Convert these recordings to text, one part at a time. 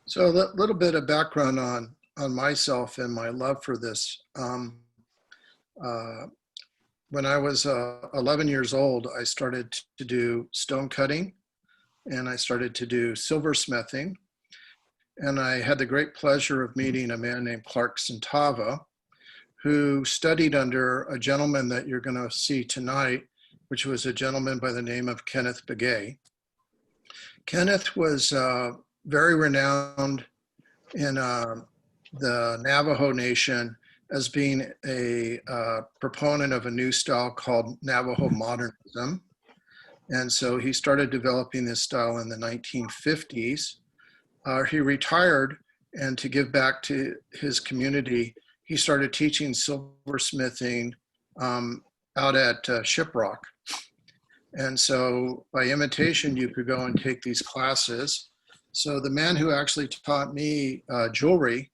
So a little bit of background on myself and my love for this. When I was 11 years old, I started to do stone cutting, and I started to do silversmithing. And I had the great pleasure of meeting a man named Clarkson Tava, who studied under a gentleman that you're going to see tonight, which was a gentleman by the name of Kenneth BEGAY. Kenneth was very renowned in the Navajo Nation as being a proponent of a new style called Navajo Modernism. And so he started developing this style in the 1950s. He retired, and to give back to his community, he started teaching silversmithing out at Shiprock. And so by imitation, you could go and take these classes. So the man who actually taught me jewelry,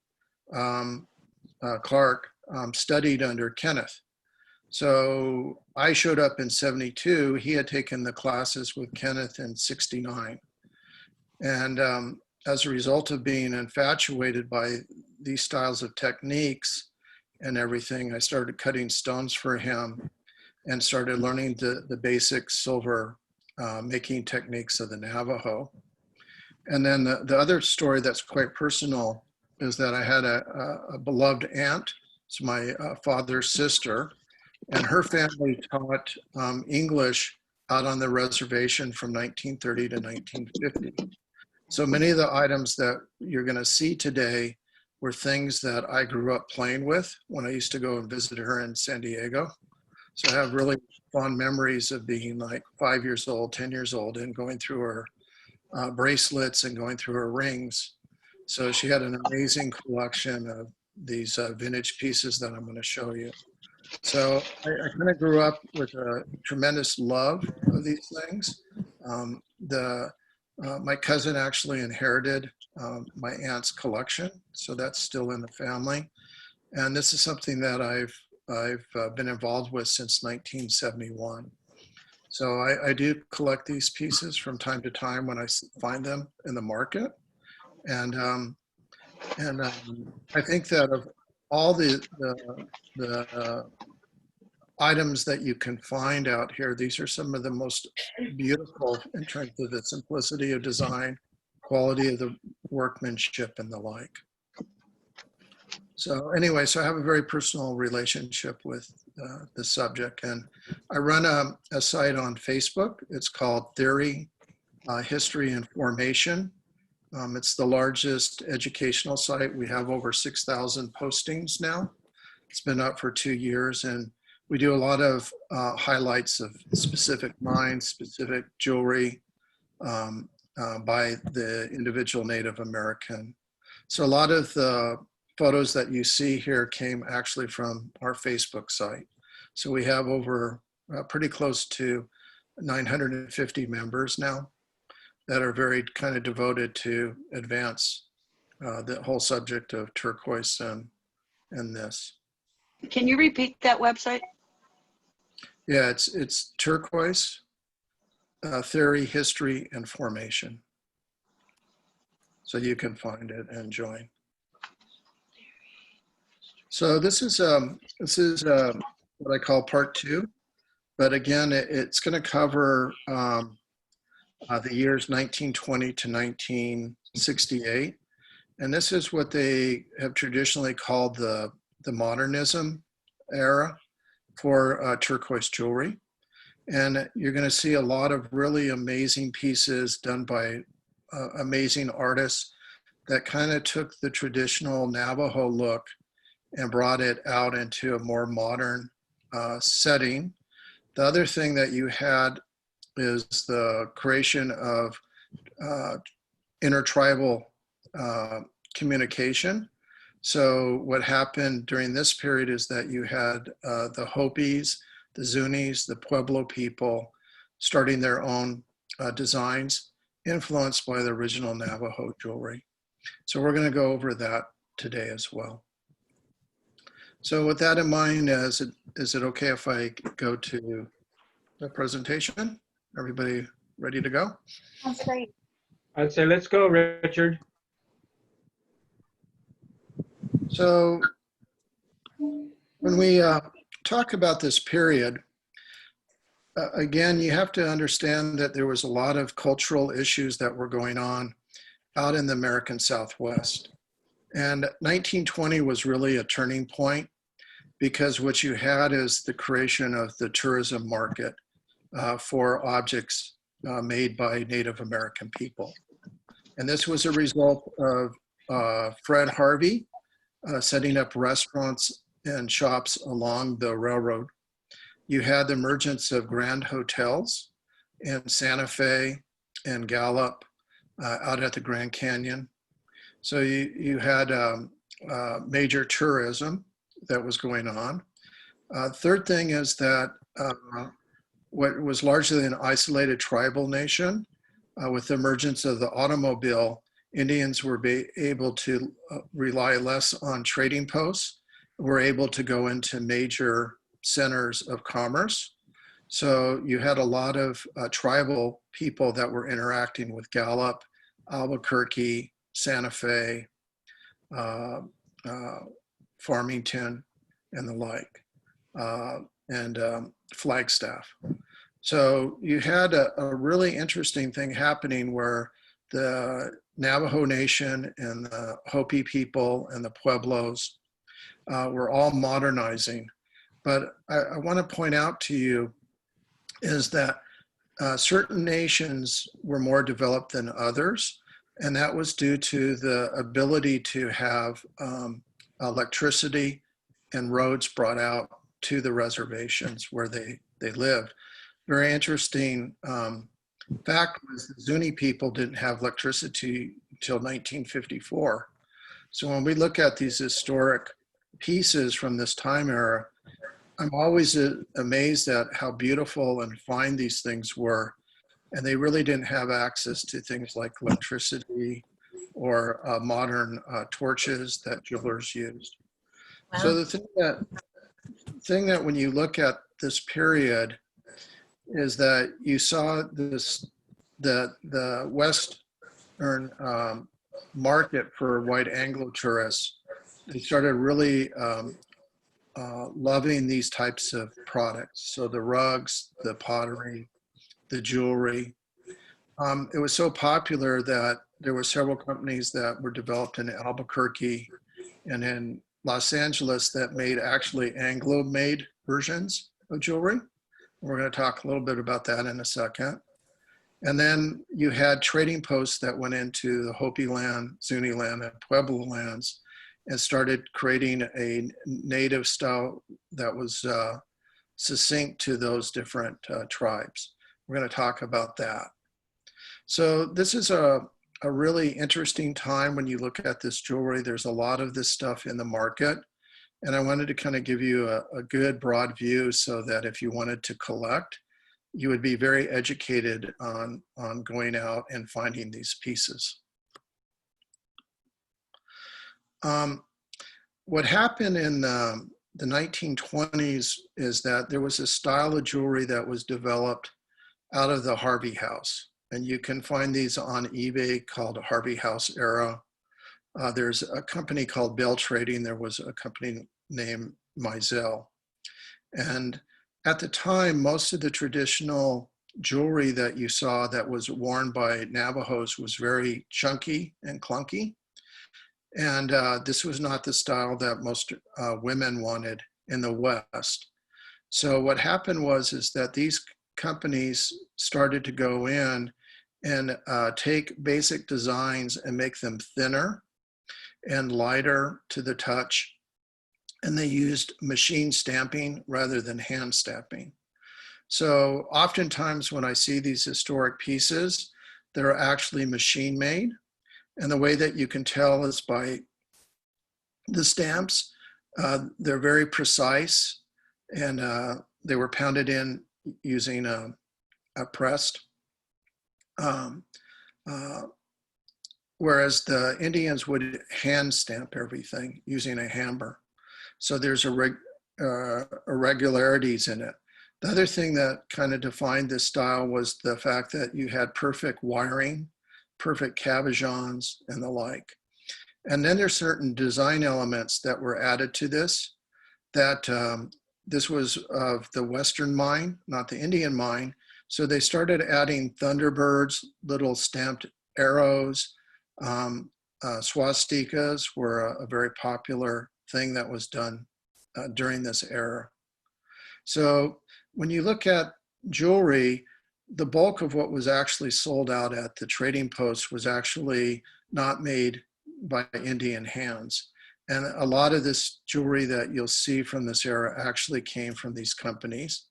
Clark, studied under Kenneth. So I showed up in '72. He had taken the classes with Kenneth in '69. And as a result of being infatuated by these styles of techniques and everything, I started cutting stones for him and started learning the basic silver making techniques of the Navajo. And then the other story that's quite personal is that I had a beloved aunt. It's my father's sister, and her family taught English out on the reservation from 1930 to 1950. So many of the items that you're going to see today were things that I grew up playing with when I used to go and visit her in San Diego. So I have really fond memories of being like 5 years old, 10 years old, and going through her bracelets and going through her rings. So she had an amazing collection of these vintage pieces that I'm going to show you. So I kind of grew up with a tremendous love of these things. My cousin actually inherited my aunt's collection, so that's still in the family. And this is something that I've been involved with since 1971. So I do collect these pieces from time to time when I find them in the market. And I think that of all the items that you can find out here, these are some of the most beautiful in terms of the simplicity of design, quality of the workmanship, and the like. So anyway, so I have a very personal relationship with the subject, and I run a site on Facebook. It's called Theory, History, and Formation. It's the largest educational site. We have over 6,000 postings now. It's been up for 2 years, and we do a lot of highlights of specific mines, specific jewelry by the individual Native American. So a lot of the photos that you see here came actually from our Facebook site. So we have over pretty close to 950 members now that are very kind of devoted to advance the whole subject of turquoise and this. Can you repeat that website? Yeah, it's Turquoise, Theory, History, and Formation. So you can find it and join. So this is what I call part 2, but again, it's going to cover the years 1920 to 1968, and this is what they have traditionally called the Modernism era for turquoise jewelry. And you're going to see a lot of really amazing pieces done by amazing artists that kind of took the traditional Navajo look and brought it out into a more modern setting. The other thing that you had is the creation of intertribal communication. So what happened during this period is that you had the HOPIs, the ZUNIs, the Pueblo people starting their own designs influenced by the original Navajo jewelry. So we're going to go over that today as well. So with that in mind, is it okay if I go to the presentation? Everybody ready to go? That's great. I'd say let's go, Richard. So when we talk about this period, again, you have to understand that there was a lot of cultural issues that were going on out in the American Southwest. And 1920 was really a turning point, because what you had is the creation of the tourism market for objects made by Native American people. And this was a result of Fred Harvey setting up restaurants and shops along the railroad. You had the emergence of grand hotels in Santa Fe and Gallup out at the Grand Canyon. So you had major tourism that was going on. Third thing is that what was largely an isolated tribal nation, with the emergence of the automobile, Indians were able to rely less on trading posts, were able to go into major centers of commerce. So you had a lot of tribal people that were interacting with Gallup, Albuquerque, Santa Fe, Farmington, and the like, and Flagstaff. So you had a really interesting thing happening where the Navajo Nation and the Hopi people and the Pueblos were all modernizing. But I want to point out to you is that certain nations were more developed than others, and that was due to the ability to have electricity and roads brought out to the reservations where they lived. Very interesting fact was the ZUNI people didn't have electricity until 1954. So when we look at these historic pieces from this time era, I'm always amazed at how beautiful and fine these things were. And they really didn't have access to things like electricity or modern torches that jewelers used. Wow. So the thing that when you look at this period is that you saw this, the Western market for white Anglo tourists, they started really loving these types of products. So the rugs, the pottery, the jewelry. It was so popular that there were several companies that were developed in Albuquerque and in Los Angeles that made actually Anglo-made versions of jewelry. We're going to talk a little bit about that in a second. And then you had trading posts that went into the Hopi land, Zuni land, and Pueblo lands and started creating a native style that was succinct to those different tribes. We're going to talk about that. So this is a really interesting time when you look at this jewelry. There's a lot of this stuff in the market. And I wanted to kind of give you a good broad view so that if you wanted to collect, you would be very educated on going out and finding these pieces. What happened in the 1920s is that there was a style of jewelry that was developed out of the Harvey House. And you can find these on eBay called Harvey House era. There's a company called Bell Trading. There was a company named Mizell. And at the time, most of the traditional jewelry that you saw that was worn by Navajos was very chunky and clunky. And this was not the style that most women wanted in the West. So what happened was that these companies started to go in and take basic designs and make them thinner and lighter to the touch. And they used machine stamping rather than hand stamping. So oftentimes when I see these historic pieces, they're actually machine made. And the way that you can tell is by the stamps. They're very precise, and they were pounded in using a pressed. Whereas the Indians would hand stamp everything using a hammer. So there's irregularities in it. The other thing that kind of defined this style was the fact that you had perfect wiring, perfect cabochons, and the like. And then there's certain design elements that were added to this, that this was of the Western mine, not the Indian mine. So they started adding Thunderbirds, little stamped arrows. Swastikas were a very popular thing that was done during this era. So when you look at jewelry, the bulk of what was actually sold out at the trading posts was actually not made by Indian hands. And a lot of this jewelry that you'll see from this era actually came from these companies.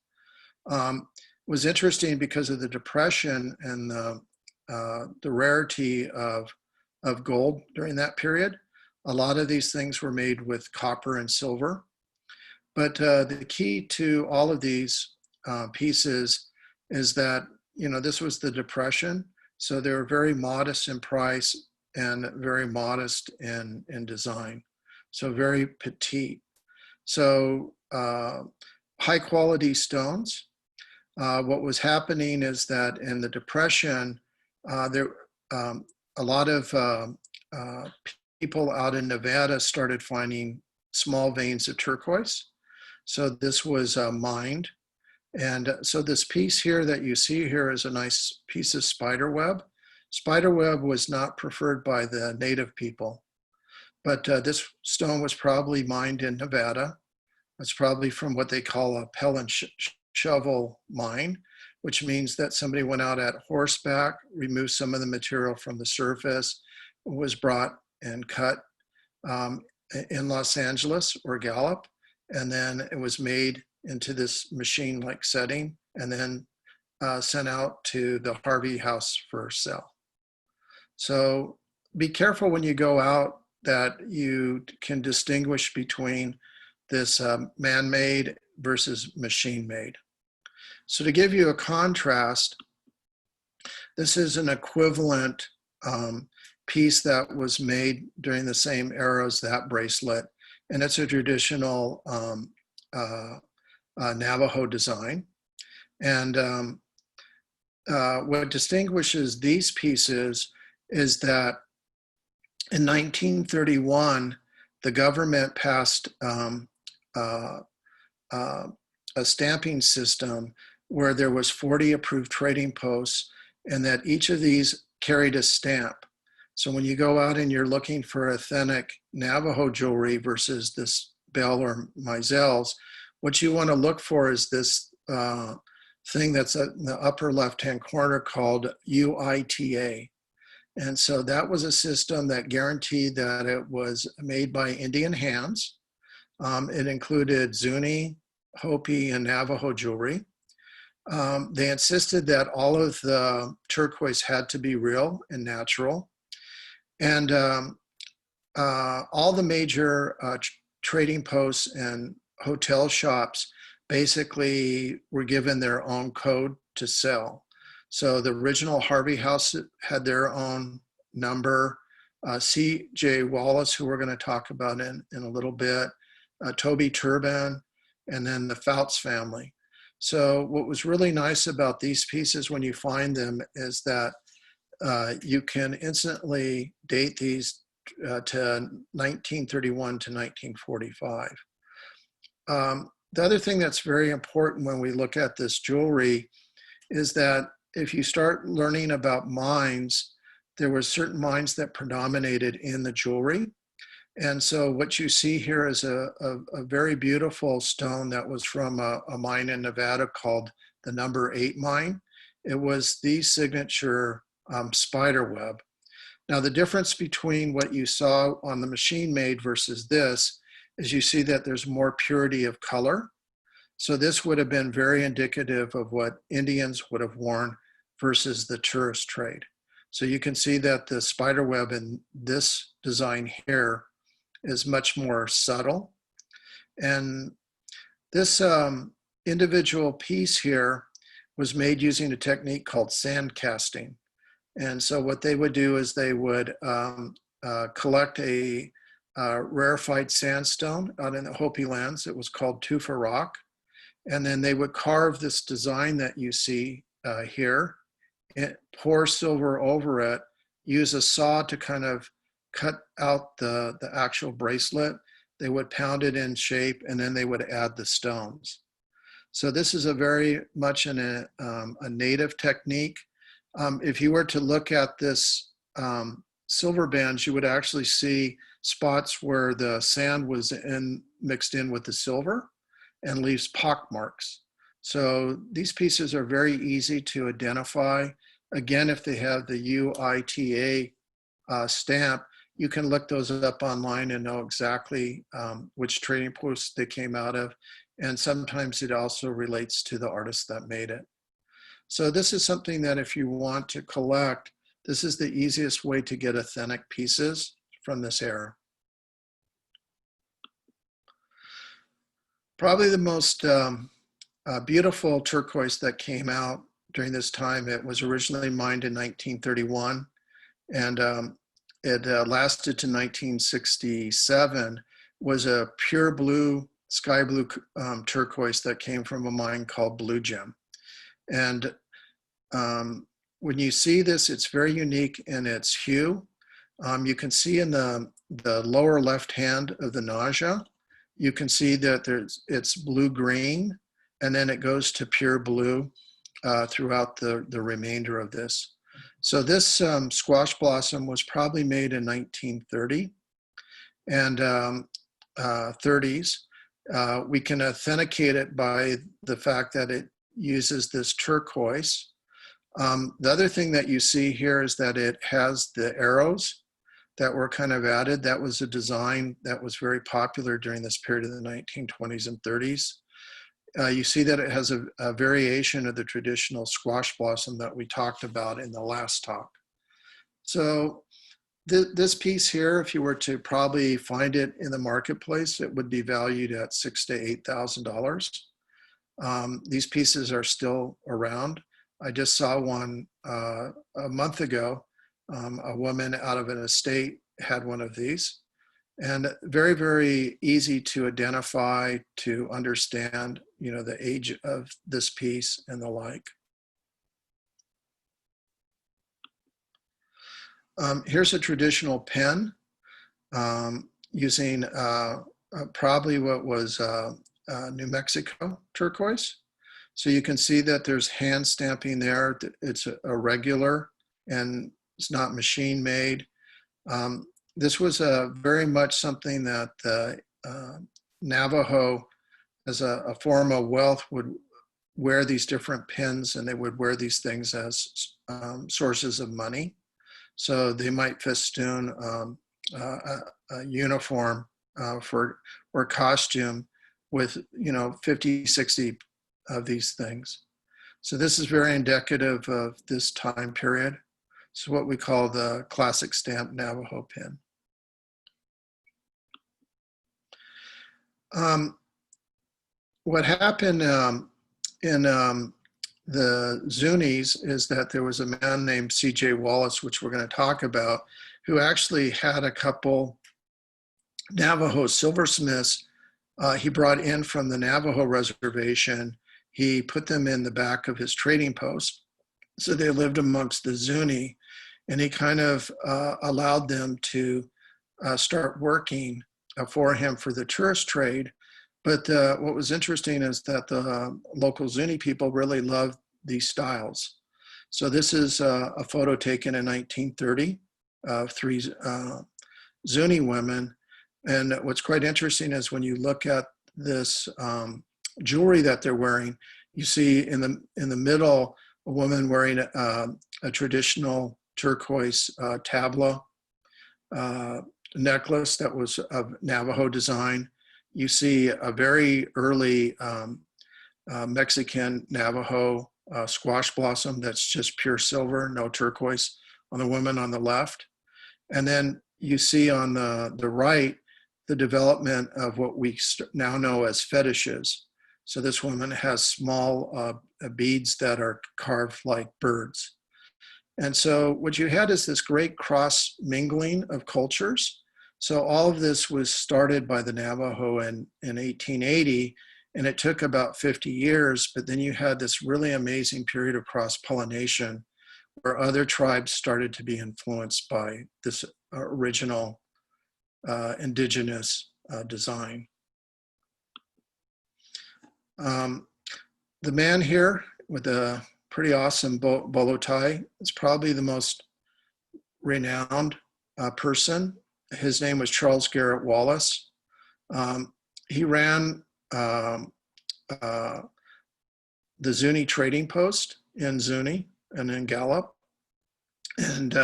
Was interesting because of the Depression and the rarity of gold during that period. A lot of these things were made with copper and silver. But the key to all of these pieces is that, you know, this was the Depression, so they were very modest in price and very modest in design, so very petite. So high quality stones. What was happening is that in the Depression, a lot of people out in Nevada started finding small veins of turquoise. So this was mined. And so this piece here that you see here is a nice piece of spider web. Spider web was not preferred by the native people, but this stone was probably mined in Nevada. It's probably from what they call a pell and shovel mine, which means that somebody went out at horseback, removed some of the material from the surface, was brought and cut in Los Angeles or Gallup, and then it was made into this machine-like setting, and then sent out to the Harvey house for sale. So be careful when you go out that you can distinguish between this man-made versus machine-made. So to give you a contrast, this is an equivalent piece that was made during the same era as that bracelet, and it's a traditional Navajo design. And what distinguishes these pieces is that in 1931, the government passed a stamping system where there was 40 approved trading posts, and that each of these carried a stamp. So when you go out and you're looking for authentic Navajo jewelry versus this Bell or Mizell's, what you want to look for is this thing that's in the upper left-hand corner called UITA. And so that was a system that guaranteed that it was made by Indian hands. It included ZUNI, HOPI, and Navajo jewelry. They insisted that all of the turquoise had to be real and natural. And all the major trading posts and hotel shops basically were given their own code to sell. So the original Harvey house had their own number. C.J. Wallace, who we're going to talk about in a little bit, TOBE Turban, and then the Fouts family. So what was really nice about these pieces when you find them is that you can instantly date these to 1931 to 1945. The other thing that's very important when we look at this jewelry is that if you start learning about mines, there were certain mines that predominated in the jewelry. And so what you see here is a very beautiful stone that was from a mine in Nevada called the number 8 mine. It was the signature spider web. Now the difference between what you saw on the machine made versus this is you see that there's more purity of color. So this would have been very indicative of what Indians would have worn versus the tourist trade. So you can see that the spider web in this design here is much more subtle. And this individual piece here was made using a technique called sand casting. And so what they would do is they would collect a rarefied sandstone out in the Hopi lands. It was called tufa rock. And then they would carve this design that you see here, pour silver over it, use a saw to kind of cut out the actual bracelet, they would pound it in shape, and then they would add the stones. So this is a very much a native technique. If you were to look at this silver bands, you would actually see spots where the sand was mixed in with the silver and leaves pock marks. So these pieces are very easy to identify. Again, if they have the UITA stamp, you can look those up online and know exactly which trading post they came out of. And sometimes it also relates to the artist that made it. So this is something that if you want to collect, this is the easiest way to get authentic pieces from this era. Probably the most beautiful turquoise that came out during this time, it was originally mined in 1931, and it lasted to 1967, was a pure blue, sky blue turquoise that came from a mine called Blue Gem. And when you see this, it's very unique in its hue. You can see in the lower left hand of the nausea, you can see that it's blue-green, and then it goes to pure blue throughout the remainder of this. So this squash blossom was probably made in 1930 and 30s. We can authenticate it by the fact that it uses this turquoise. The other thing that you see here is that it has the arrows that were kind of added. That was a design that was very popular during this period of the 1920s and 30s. You see that it has a variation of the traditional squash blossom that we talked about in the last talk. So this piece here, if you were to probably find it in the marketplace, it would be valued at $6,000 to $8,000. These pieces are still around. I just saw one a month ago. A woman out of an estate had one of these, and very, very easy to identify, to understand, you know, the age of this piece and the like. Here's a traditional pen using probably what was New Mexico turquoise. So you can see that there's hand stamping there. It's a regular and it's not machine made. This was very much something that the Navajo, as a form of wealth, would wear these different pins, and they would wear these things as sources of money. So they might festoon a uniform or costume with, you know, 50, 60 of these things. So this is very indicative of this time period. It's what we call the classic stamp Navajo pin. What happened in the ZUNIs is that there was a man named C.J. Wallace, which we're going to talk about, who actually had a couple Navajo silversmiths he brought in from the Navajo reservation. He put them in the back of his trading post. So they lived amongst the ZUNI, and he kind of allowed them to start working for him for the tourist trade. But what was interesting is that the local ZUNI people really loved these styles. So this is a photo taken in 1930 of three ZUNI women. And what's quite interesting is when you look at this jewelry that they're wearing, you see in the middle a woman wearing a traditional turquoise tabla necklace that was of Navajo design. You see a very early Mexican Navajo squash blossom that's just pure silver, no turquoise, on the woman on the left. And then you see on the right the development of what we now know as fetishes. So this woman has small beads that are carved like birds. And so what you had is this great cross mingling of cultures. So all of this was started by the Navajo in 1880, and it took about 50 years, but then you had this really amazing period of cross-pollination where other tribes started to be influenced by this original indigenous design. The man here with a pretty awesome bolo tie is probably the most renowned person. His name was Charles Garrett Wallace. He ran the ZUNI trading post in ZUNI and in Gallup. And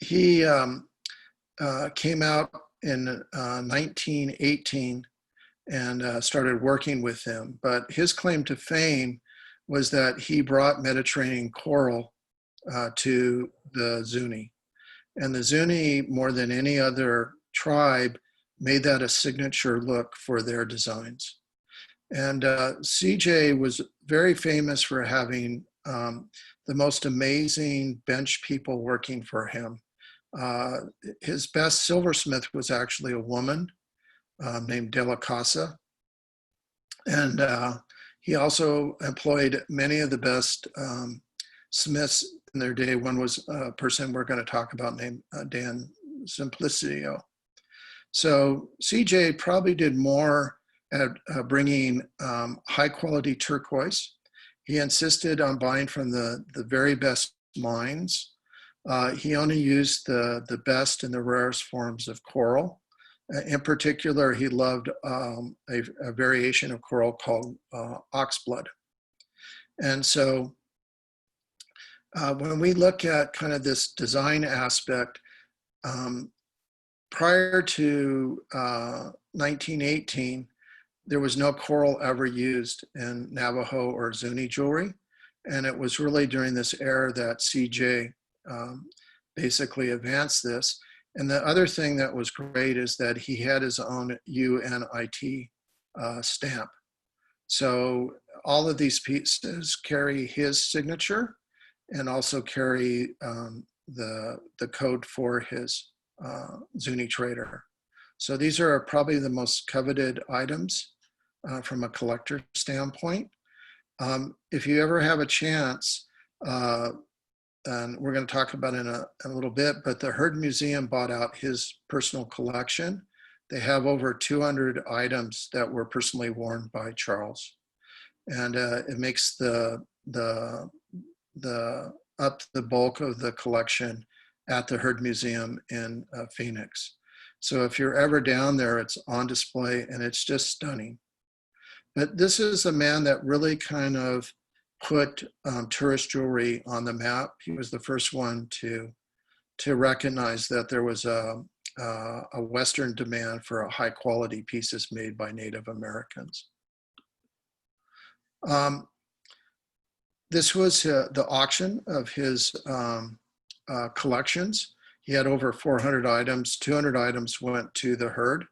he came out in 1918 and started working with them. But his claim to fame was that he brought Mediterranean coral to the ZUNI. And the ZUNI, more than any other tribe, made that a signature look for their designs. And CJ was very famous for having the most amazing bench people working for him. His best silversmith was actually a woman named De La Casa. And he also employed many of the best smiths in their day. One was a person we're going to talk about named Dan Simplicio. So CJ probably did more at bringing high quality turquoise. He insisted on buying from the very best mines. He only used the best and the rarest forms of coral. In particular, he loved a variation of coral called oxblood. And so when we look at kind of this design aspect, prior to 1918, there was no coral ever used in Navajo or Zuni jewelry. And it was really during this era that CJ basically advanced this. And the other thing that was great is that he had his own UNIT stamp. So all of these pieces carry his signature and also carry the code for his Zuni trader. So these are probably the most coveted items from a collector standpoint. If you ever have a chance, and we're going to talk about it in a little bit, but the Heard Museum bought out his personal collection. They have over 200 items that were personally worn by Charles. And it makes the bulk of the collection at the Heard Museum in Phoenix. So if you're ever down there, it's on display and it's just stunning. But this is a man that really kind of put tourist jewelry on the map. He was the first one to recognize that there was a Western demand for high quality pieces made by Native Americans. This was the auction of his collections. He had over 400 items. 200 items went to the Heard,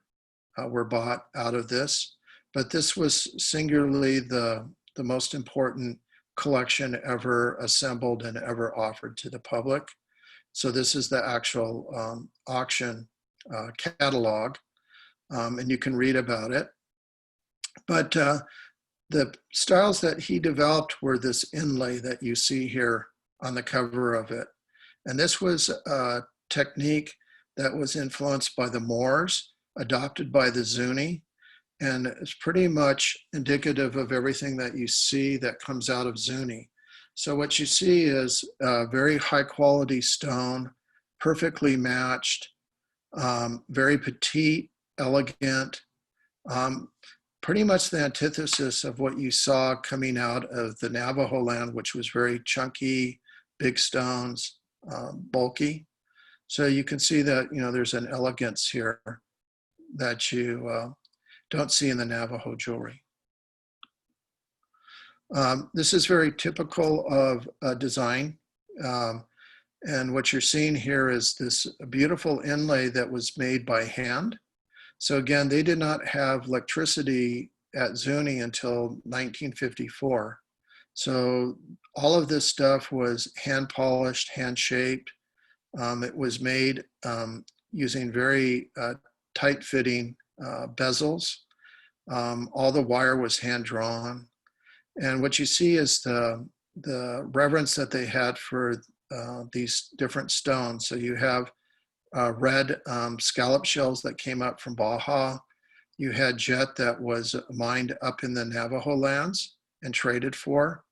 were bought out of this. But this was singularly the most important collection ever assembled and ever offered to the public. So this is the actual auction catalog, and you can read about it. But the styles that he developed were this inlay that you see here on the cover of it. And this was a technique that was influenced by the Moors, adopted by the Zuni, and it's pretty much indicative of everything that you see that comes out of Zuni. So what you see is a very high quality stone, perfectly matched, very petite, elegant, pretty much the antithesis of what you saw coming out of the Navajo land, which was very chunky, big stones, bulky. So you can see that, you know, there's an elegance here that you don't see in the Navajo jewelry. This is very typical of design. And what you're seeing here is this beautiful inlay that was made by hand. So again, they did not have electricity at Zuni until 1954. So all of this stuff was hand polished, hand shaped. It was made using very tight fitting bezels. All the wire was hand drawn. And what you see is the reverence that they had for these different stones. So you have red scallop shells that came up from Baja. You had jet that was mined up in the Navajo lands and traded for.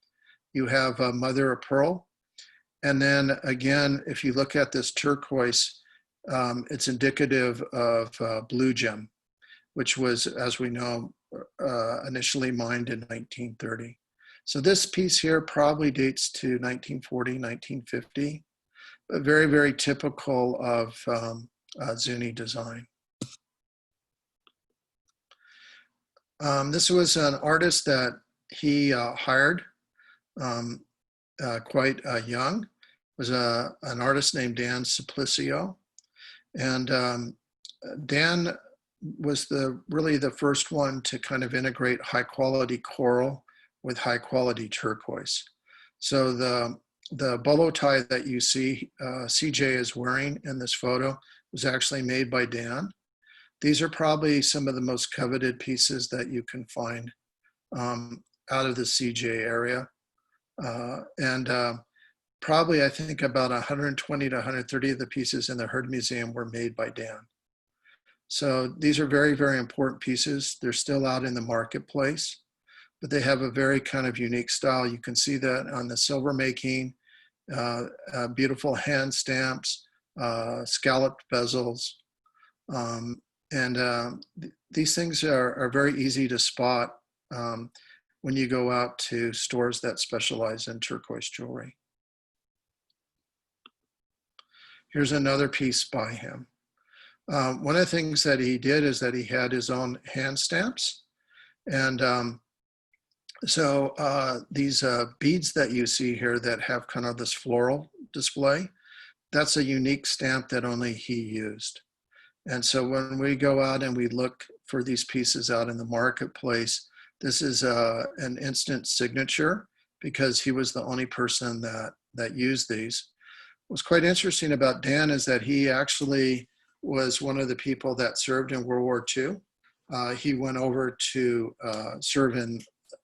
You have mother of pearl. And then again, if you look at this turquoise, it's indicative of blue gem, which was, as we know, initially mined in 1930. So this piece here probably dates to 1940, 1950, but very, very typical of ZUNI design. This was an artist that he hired quite young. It was an artist named Dan Simplicio. And Dan was really the first one to kind of integrate high quality coral with high quality turquoise. So the bolo tie that you see CJ is wearing in this photo was actually made by Dan. These are probably some of the most coveted pieces that you can find out of the CJ area. Probably I think about 120 to 130 of the pieces in the Heard Museum were made by Dan. So these are very, very important pieces. They're still out in the marketplace, but they have a very kind of unique style. You can see that on the silver making, beautiful hand stamps, scalloped bezels. These things are very easy to spot when you go out to stores that specialize in turquoise jewelry. Here's another piece by him. One of the things that he did is that he had his own hand stamps. And these beads that you see here that have kind of this floral display, that's a unique stamp that only he used. And so when we go out and we look for these pieces out in the marketplace, this is an instant signature because he was the only person that used these. What's quite interesting about Dan is that he actually was one of the people that served in World War II. He went over to serve in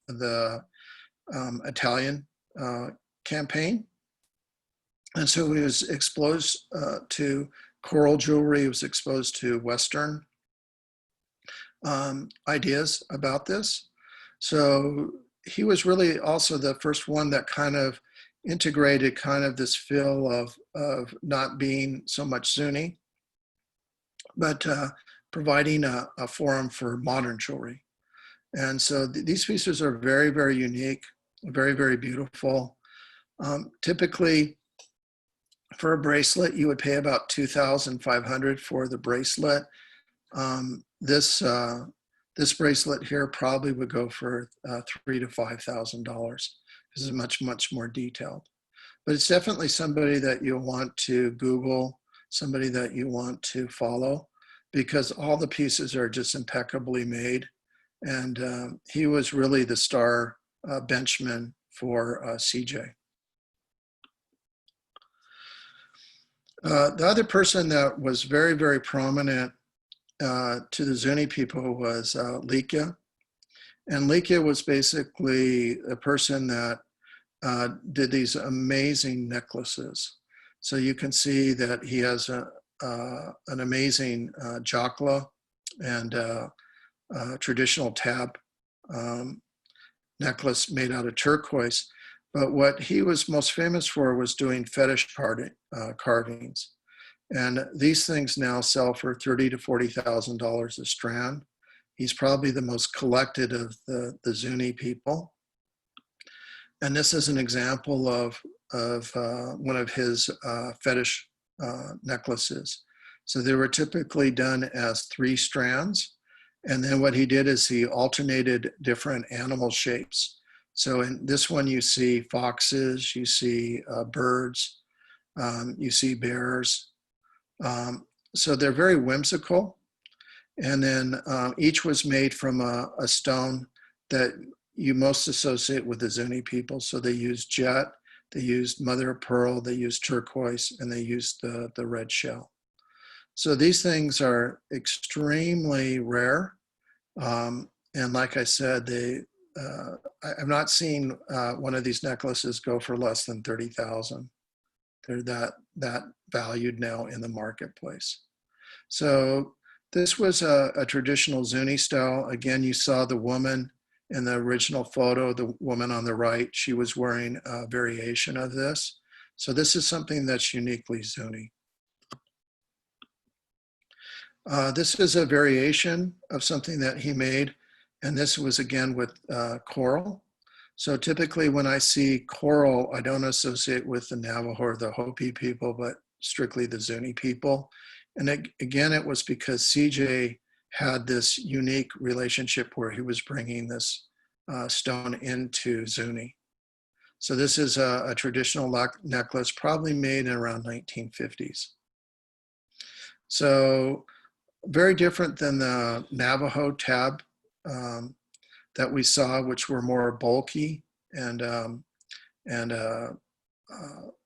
the Italian campaign. And so he was exposed to coral jewelry. He was exposed to Western ideas about this. So he was really also the first one that kind of integrated kind of this feel of not being so much ZUNI, but providing a forum for modern jewelry. And so these pieces are very, very unique, very, very beautiful. Typically, for a bracelet, you would pay about $2,500 for the bracelet. This bracelet here probably would go for $3,000 to $5,000 because it's much, much more detailed. But it's definitely somebody that you'll want to Google, somebody that you want to follow, because all the pieces are just impeccably made. And he was really the star benchman for CJ. The other person that was very, very prominent to the ZUNI people was Likia. And Likia was basically a person that did these amazing necklaces. So you can see that he has an amazing jokla and traditional tab necklace made out of turquoise. But what he was most famous for was doing fetish carvings. And these things now sell for $30,000 to $40,000 a strand. He's probably the most collected of the ZUNI people. And this is an example of one of his fetish necklaces. So they were typically done as 3 strands. And then what he did is he alternated different animal shapes. So in this one, you see foxes, you see birds, you see bears. So they're very whimsical. And then each was made from a stone that you most associate with the ZUNI people. So they used jet, they used mother of pearl, they used turquoise, and they used the red shell. So these things are extremely rare. And like I said, I've not seen one of these necklaces go for less than $30,000. they're that valued now in the marketplace. So this was a traditional ZUNI style. Again, you saw the woman in the original photo, the woman on the right, she was wearing a variation of this. So this is something that's uniquely ZUNI. This is a variation of something that he made, and this was again with coral. So typically when I see coral, I don't associate with the Navajo or the Hopi people, but strictly the ZUNI people. And again, it was because CJ had this unique relationship where he was bringing this stone into ZUNI. So this is a traditional necklace, probably made in around 1950s. So very different than the Navajo tab that we saw, which were more bulky and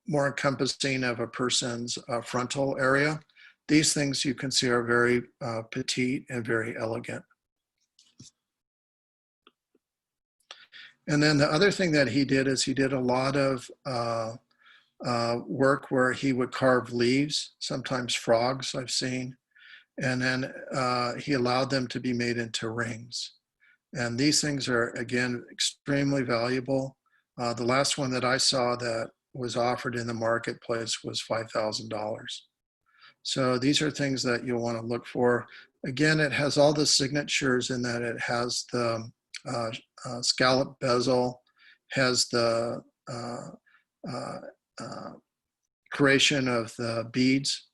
more encompassing of a person's frontal area. These things you can see are very petite and very elegant. And then the other thing that he did is he did a lot of work where he would carve leaves, sometimes frogs I've seen, and then he allowed them to be made into rings. And these things are, again, extremely valuable. The last one that I saw that was offered in the marketplace was $5,000. So these are things that you'll want to look for. Again, it has all the signatures in that it has the scallop bezel, has the creation of the beads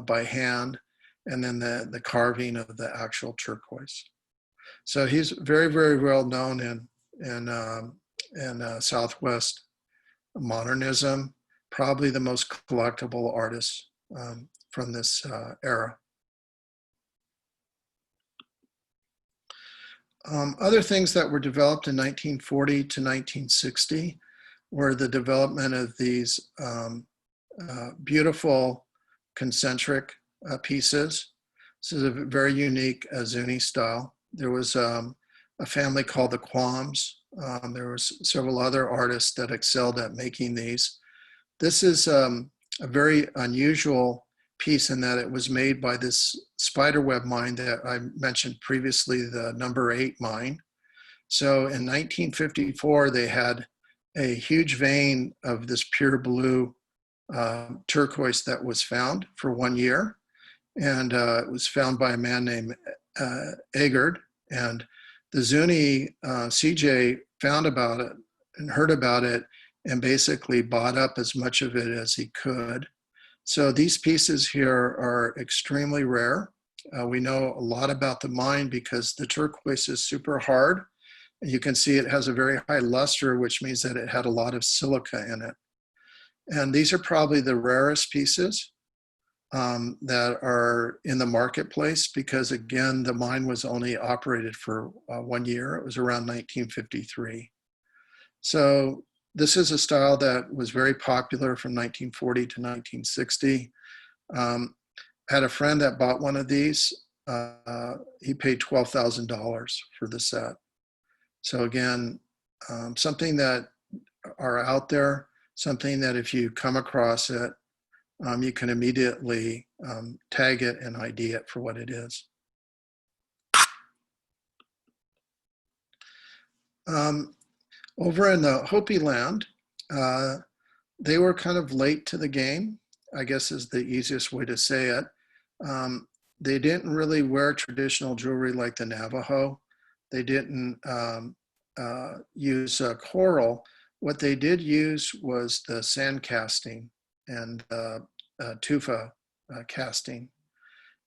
by hand, and then the carving of the actual turquoise. So he's very, very well known in Southwest modernism, probably the most collectible artist from this era. Other things that were developed in 1940 to 1960 were the development of these beautiful concentric pieces. This is a very unique ZUNI style. There was a family called the Quams. There was several other artists that excelled at making these. This is a very unusual piece in that it was made by this spiderweb mine that I mentioned previously, the number 8 mine. So in 1954, they had a huge vein of this pure blue turquoise that was found for 1 year. And it was found by a man named Agard. And the ZUNI CJ found about it and heard about it and basically bought up as much of it as he could. So these pieces here are extremely rare. We know a lot about the mine because the turquoise is super hard. You can see it has a very high luster, which means that it had a lot of silica in it. And these are probably the rarest pieces that are in the marketplace because, again, the mine was only operated for 1 year. It was around 1953. So this is a style that was very popular from 1940 to 1960. I had a friend that bought one of these. He paid $12,000 for the set. So again, something that are out there, something that if you come across it, you can immediately tag it and ID it for what it is. Over in the Hopi land, they were kind of late to the game, I guess is the easiest way to say it. They didn't really wear traditional jewelry like the Navajo. They didn't use coral. What they did use was the sand casting and tufa casting.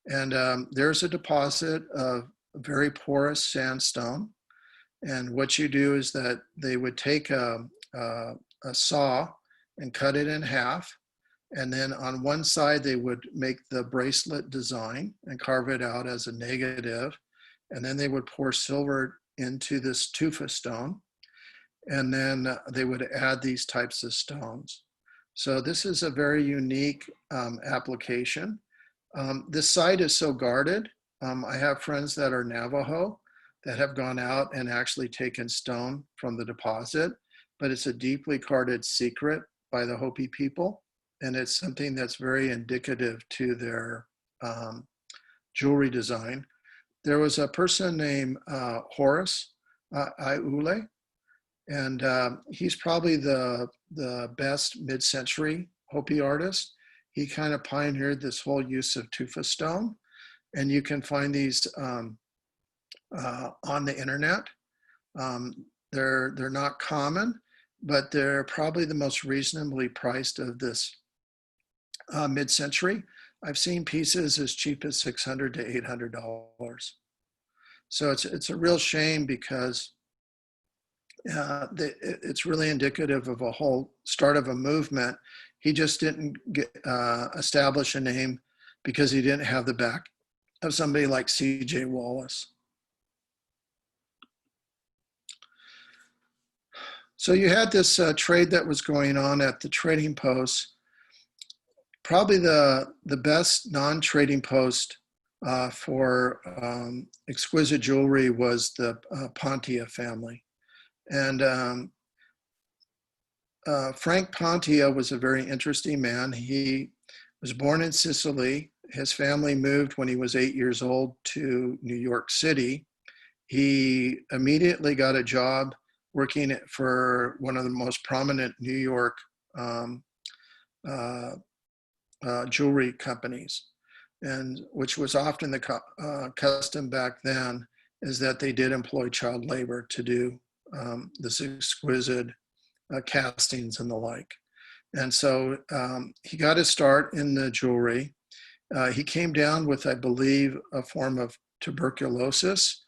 And there's a deposit of very porous sandstone. And what you do is that they would take a saw and cut it in half. And then on one side, they would make the bracelet design and carve it out as a negative. And then they would pour silver into this tufa stone. And then they would add these types of stones. So this is a very unique application. This site is so guarded. I have friends that are Navajo that have gone out and actually taken stone from the deposit, but it's a deeply guarded secret by the Hopi people. and it's something that's very indicative to their jewelry design. There was a person named Horace Iule, and he's probably the best mid-century Hopi artist. He kind of pioneered this whole use of tufa stone, and you can find these on the internet. They're not common, but they're probably the most reasonably priced of this mid-century. I've seen pieces as cheap as $600 to $800. So it's a real shame because it's really indicative of a whole start of a movement. He just didn't establish a name because he didn't have the back of somebody like C.J. Wallace. So you had this trade that was going on at the trading posts. Probably the best non-trading post for exquisite jewelry was the Pontia family. And Frank Pontia was a very interesting man. He was born in Sicily. His family moved when he was 8 years old to New York City. He immediately got a job working for one of the most prominent New York jewelry companies, and which was often the custom back then, is that they did employ child labor to do this exquisite castings and the like. And so he got his start in the jewelry. He came down with, I believe, a form of tuberculosis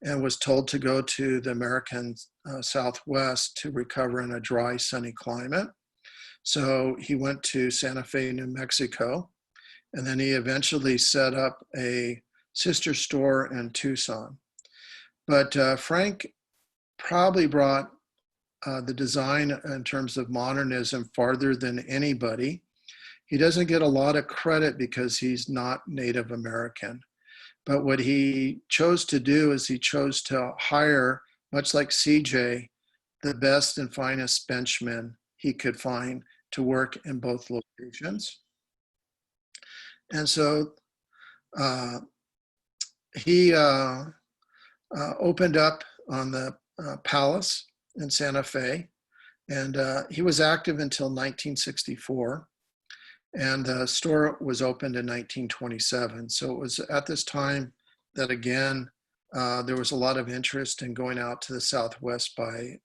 and was told to go to the American Southwest to recover in a dry, sunny climate. So he went to Santa Fe, New Mexico, and then he eventually set up a sister store in Tucson. But Frank probably brought the design in terms of modernism farther than anybody. He doesn't get a lot of credit because he's not Native American. But what he chose to do is he chose to hire, much like CJ, the best and finest benchmen he could find to work in both locations. And so he opened up on the Palace in Santa Fe, and he was active until 1964. And the store was opened in 1927. So it was at this time that, again, there was a lot of interest in going out to the Southwest by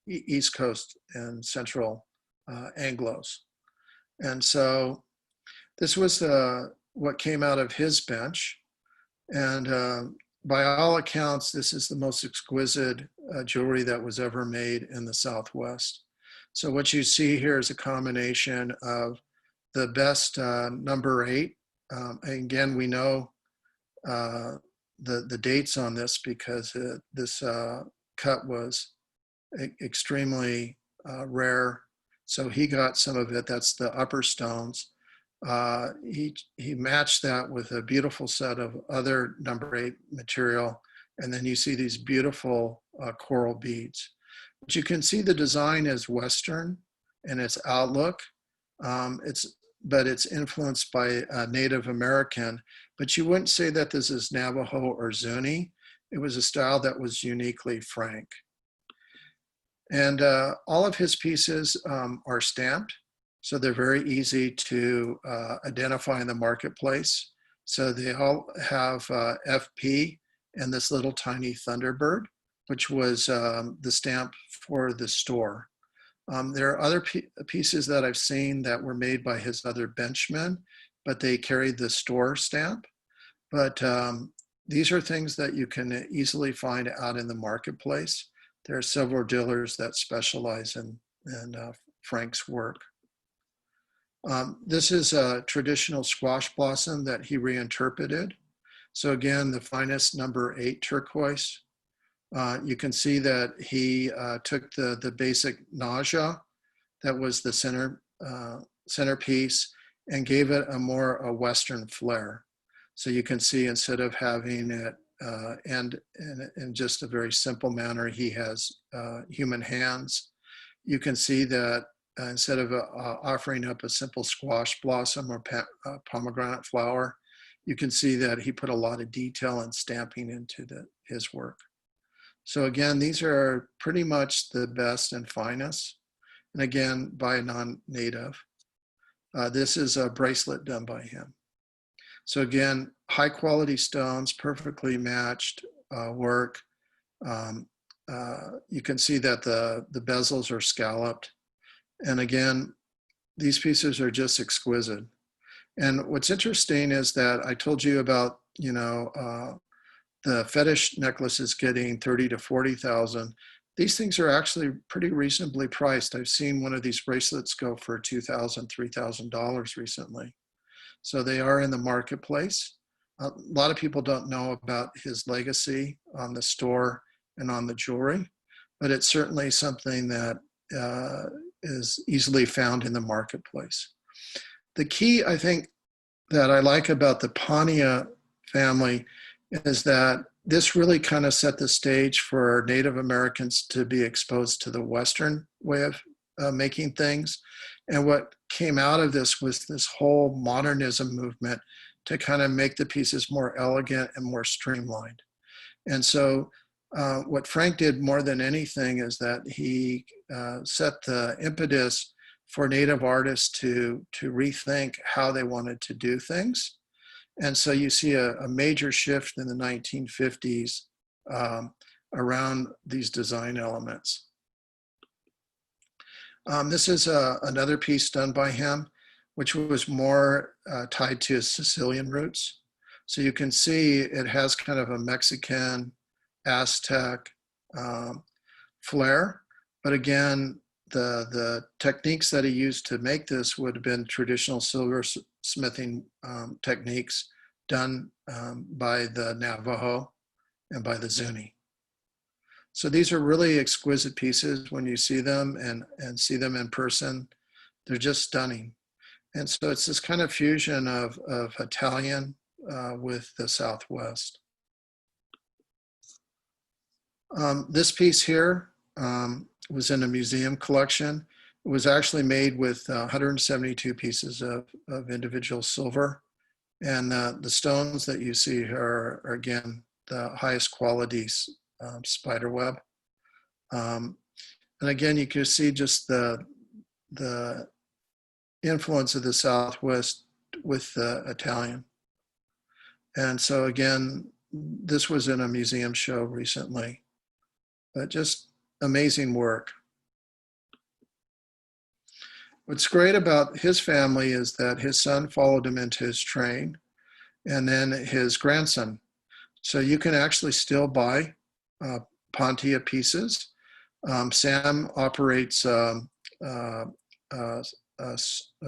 East Coast and Central Anglos. And so this was what came out of his bench. And by all accounts, this is the most exquisite jewelry that was ever made in the Southwest. So what you see here is a combination of the best number 8. Again, we know the dates on this because this cut was extremely rare. So he got some of it. That's the upper stones. He matched that with a beautiful set of other number 8 material. And then you see these beautiful coral beads. But you can see the design is Western in its outlook. But it's influenced by Native American, but you wouldn't say that this is Navajo or Zuni. It was a style that was uniquely Frank. And all of his pieces are stamped, so they're very easy to identify in the marketplace. So they all have FP and this little tiny Thunderbird, which was the stamp for the store. There are other pieces that I've seen that were made by his other benchmen, but they carried the store stamp. But these are things that you can easily find out in the marketplace. There are several dealers that specialize in Frank's work. This is a traditional squash blossom that he reinterpreted. So again, the finest number 8 turquoise. You can see that he took the basic nausea that was the centerpiece and gave it a more Western flair. So you can see instead of having it end in just a very simple manner, he has human hands. You can see that instead of offering up a simple squash blossom or pomegranate flower, you can see that he put a lot of detail and stamping into his work. So again, these are pretty much the best and finest. And again, by a non-native. This is a bracelet done by him. So again, high quality stones, perfectly matched work. You can see that the bezels are scalloped. And again, these pieces are just exquisite. And what's interesting is that I told you about, you know, the fetish necklaces getting 30 to 40,000. These things are actually pretty reasonably priced. I've seen one of these bracelets go for $2,000, $3,000 recently. So they are in the marketplace. A lot of people don't know about his legacy on the store and on the jewelry, but it's certainly something that is easily found in the marketplace. The key, I think, that I like about the PATANIA family is that this really kind of set the stage for Native Americans to be exposed to the Western way of making things. And what came out of this was this whole modernism movement to kind of make the pieces more elegant and more streamlined. And so what Frank did more than anything is that he set the impetus for Native artists to rethink how they wanted to do things. And so you see a major shift in the 1950s around these design elements. This is another piece done by him, which was more tied to his Sicilian roots. So you can see it has kind of a Mexican, Aztec flair. But again, the techniques that he used to make this would have been traditional silversmithing techniques done by the Navajo and by the ZUNI. So these are really exquisite pieces when you see them and see them in person. They're just stunning. And so it's this kind of fusion of Italian with the Southwest. This piece here was in a museum collection. It was actually made with 172 pieces of individual silver. And the stones that you see are again, the highest quality spider web. And again, you can see just the influence of the Southwest with the Italian. And so again, this was in a museum show recently, but just amazing work. What's great about his family is that his son followed him into his train, and then his grandson. So you can actually still buy Pontia pieces. Sam operates a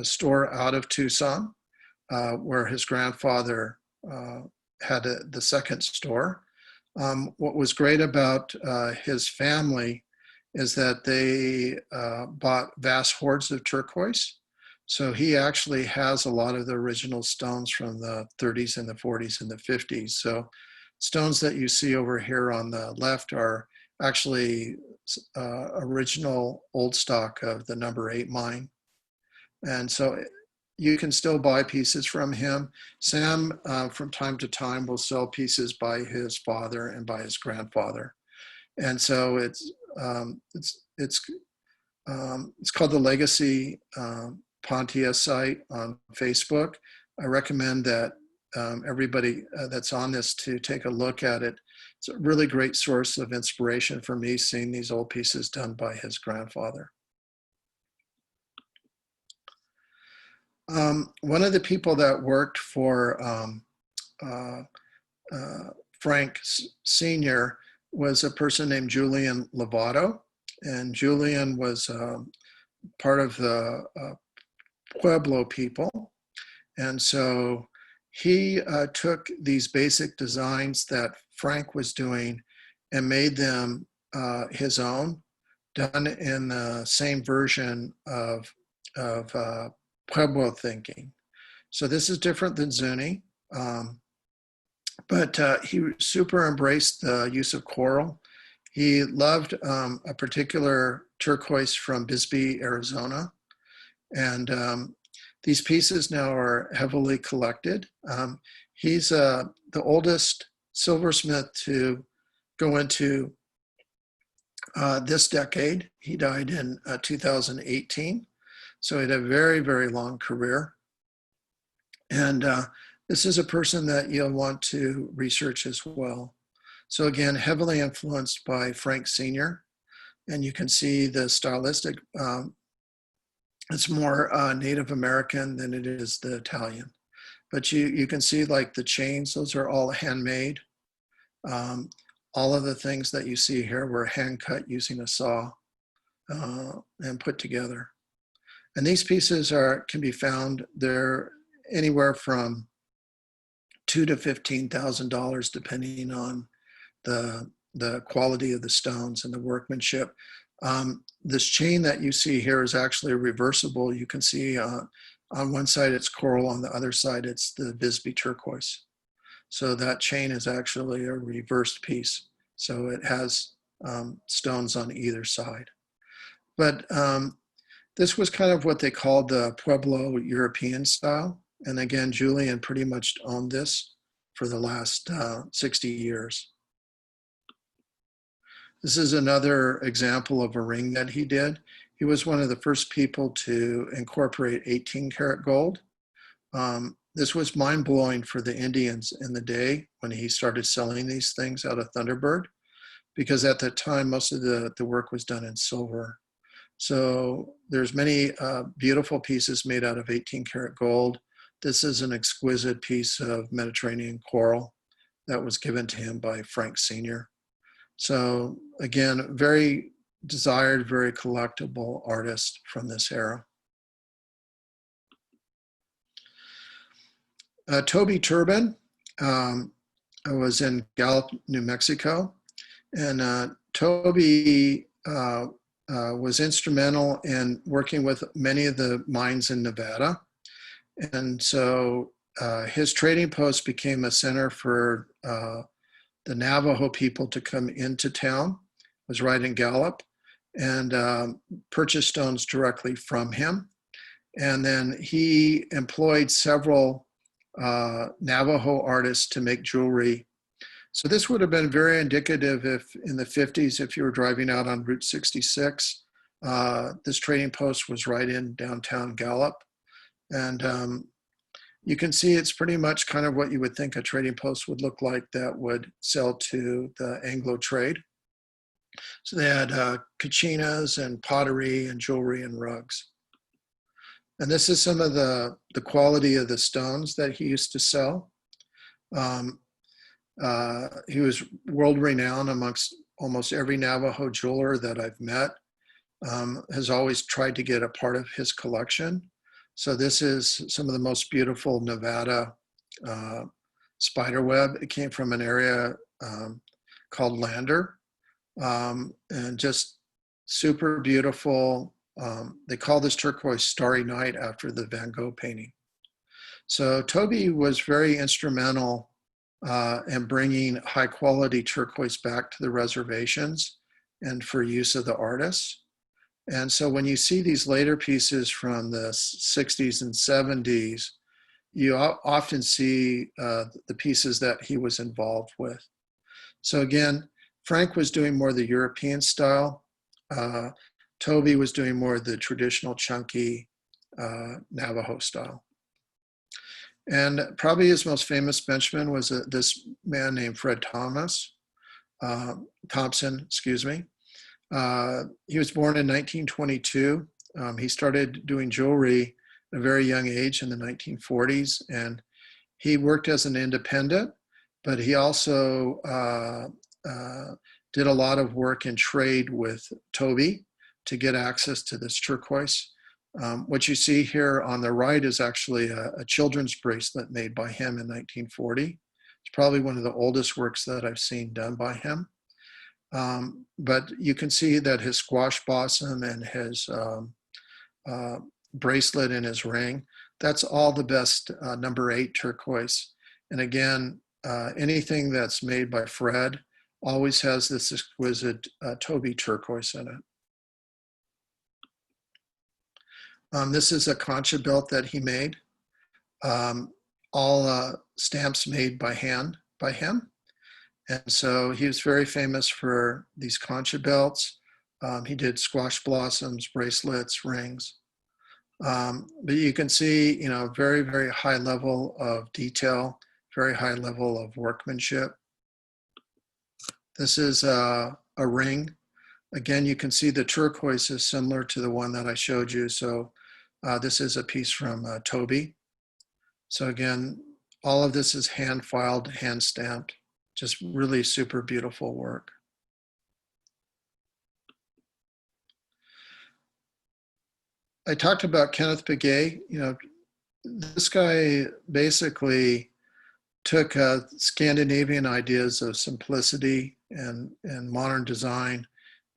store out of Tucson, where his grandfather had the second store. What was great about his family is that they bought vast hoards of turquoise. So he actually has a lot of the original stones from the 30s and the 40s and the 50s. So stones that you see over here on the left are actually original old stock of the number 8 mine. And so you can still buy pieces from him. Sam, from time to time, will sell pieces by his father and by his grandfather. And so it's called the Legacy Pontia site on Facebook. I recommend that everybody that's on this to take a look at it. It's a really great source of inspiration for me, seeing these old pieces done by his grandfather. One of the people that worked for Frank Sr. was a person named Julian LOVATO. And Julian was part of the Pueblo people. And so he took these basic designs that Frank was doing and made them his own, done in the same version of Pueblo thinking. So this is different than ZUNI, but he super embraced the use of coral. He loved a particular turquoise from Bisbee, Arizona, And these pieces now are heavily collected. He's the oldest silversmith to go into this decade. He died in 2018. So he had a very, very long career. And this is a person that you'll want to research as well. So again, heavily influenced by Frank Sr. And you can see the stylistic, it's more Native American than it is the Italian. But you can see like the chains, those are all handmade. All of the things that you see here were hand cut using a saw and put together. And these pieces can be found, they're anywhere from $2,000 to $15,000 depending on the quality of the stones and the workmanship. This chain that you see here is actually reversible. You can see on one side it's coral, on the other side it's the Bisbee turquoise. So that chain is actually a reversed piece. So it has stones on either side. But this was kind of what they called the Pueblo European style. And again, Julian pretty much owned this for the last 60 years. This is another example of a ring that he did. He was one of the first people to incorporate 18 karat gold. This was mind-blowing for the Indians in the day when he started selling these things out of Thunderbird, because at that time, most of the work was done in silver. So there's many beautiful pieces made out of 18 karat gold. This is an exquisite piece of Mediterranean coral that was given to him by Frank Sr. So again, very desired, very collectible artist from this era. TOBE turban was in Gallup, New Mexico. And TOBE was instrumental in working with many of the mines in Nevada. And so his trading post became a center for the Navajo people to come into town. It was right in Gallup, and purchase stones directly from him. And then he employed several Navajo artists to make jewelry. So this would have been very indicative if in the 50s, if you were driving out on Route 66, this trading post was right in downtown Gallup. And you can see it's pretty much kind of what you would think a trading post would look like that would sell to the Anglo trade. So they had kachinas and pottery and jewelry and rugs. And this is some of the quality of the stones that he used to sell. He was world renowned amongst almost every Navajo jeweler that I've met, has always tried to get a part of his collection. So this is some of the most beautiful Nevada spider web. It came from an area called Lander, and just super beautiful. They call this turquoise Starry Night after the Van Gogh painting. So TOBE was very instrumental in bringing high quality turquoise back to the reservations and for use of the artists. And so when you see these later pieces from the 60s and 70s, you often see the pieces that he was involved with. So again, Frank was doing more the European style. TOBE was doing more the traditional chunky Navajo style. And probably his most famous benchman was this man named Fred Thompson, excuse me. He was born in 1922. He started doing jewelry at a very young age in the 1940s, and he worked as an independent, but he also did a lot of work in trade with TOBE to get access to this turquoise. What you see here on the right is actually a children's bracelet made by him in 1940. It's probably one of the oldest works that I've seen done by him. But you can see that his squash blossom and his bracelet and his ring, that's all the best number 8 turquoise. And again, anything that's made by Fred always has this exquisite TOBE turquoise in it. This is a concha belt that he made, all stamps made by hand by him. And so he was very famous for these concha belts. He did squash blossoms, bracelets, rings. But you can see, you know, very, very high level of detail, very high level of workmanship. This is a ring. Again, you can see the turquoise is similar to the one that I showed you. So this is a piece from TOBE. So again, all of this is hand filed, hand stamped, just really super beautiful work. I talked about Kenneth BEGAY. You know, this guy basically took Scandinavian ideas of simplicity and modern design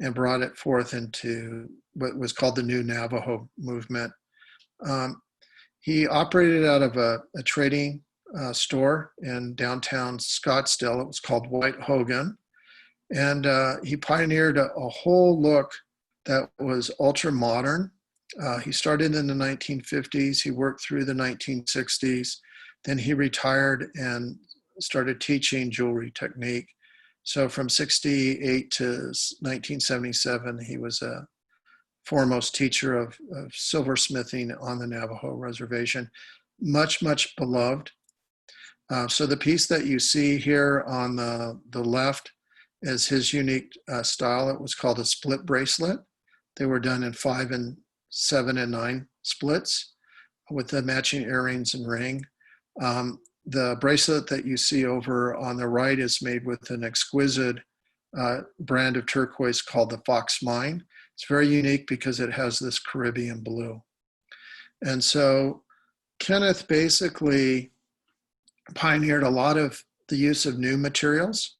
and brought it forth into what was called the new Navajo movement. He operated out of a trading store in downtown Scottsdale. It was called White Hogan. And he pioneered a whole look that was ultra modern. He started in the 1950s. He worked through the 1960s. Then he retired and started teaching jewelry technique. So from 68 to 1977, he was a foremost teacher of silversmithing on the Navajo reservation. Much, much beloved. So the piece that you see here on the left is his unique style. It was called a split bracelet. They were done in 5 and 7 and 9 splits with the matching earrings and ring. The bracelet that you see over on the right is made with an exquisite brand of turquoise called the Fox Mine. It's very unique because it has this Caribbean blue. And so Kenneth basically pioneered a lot of the use of new materials.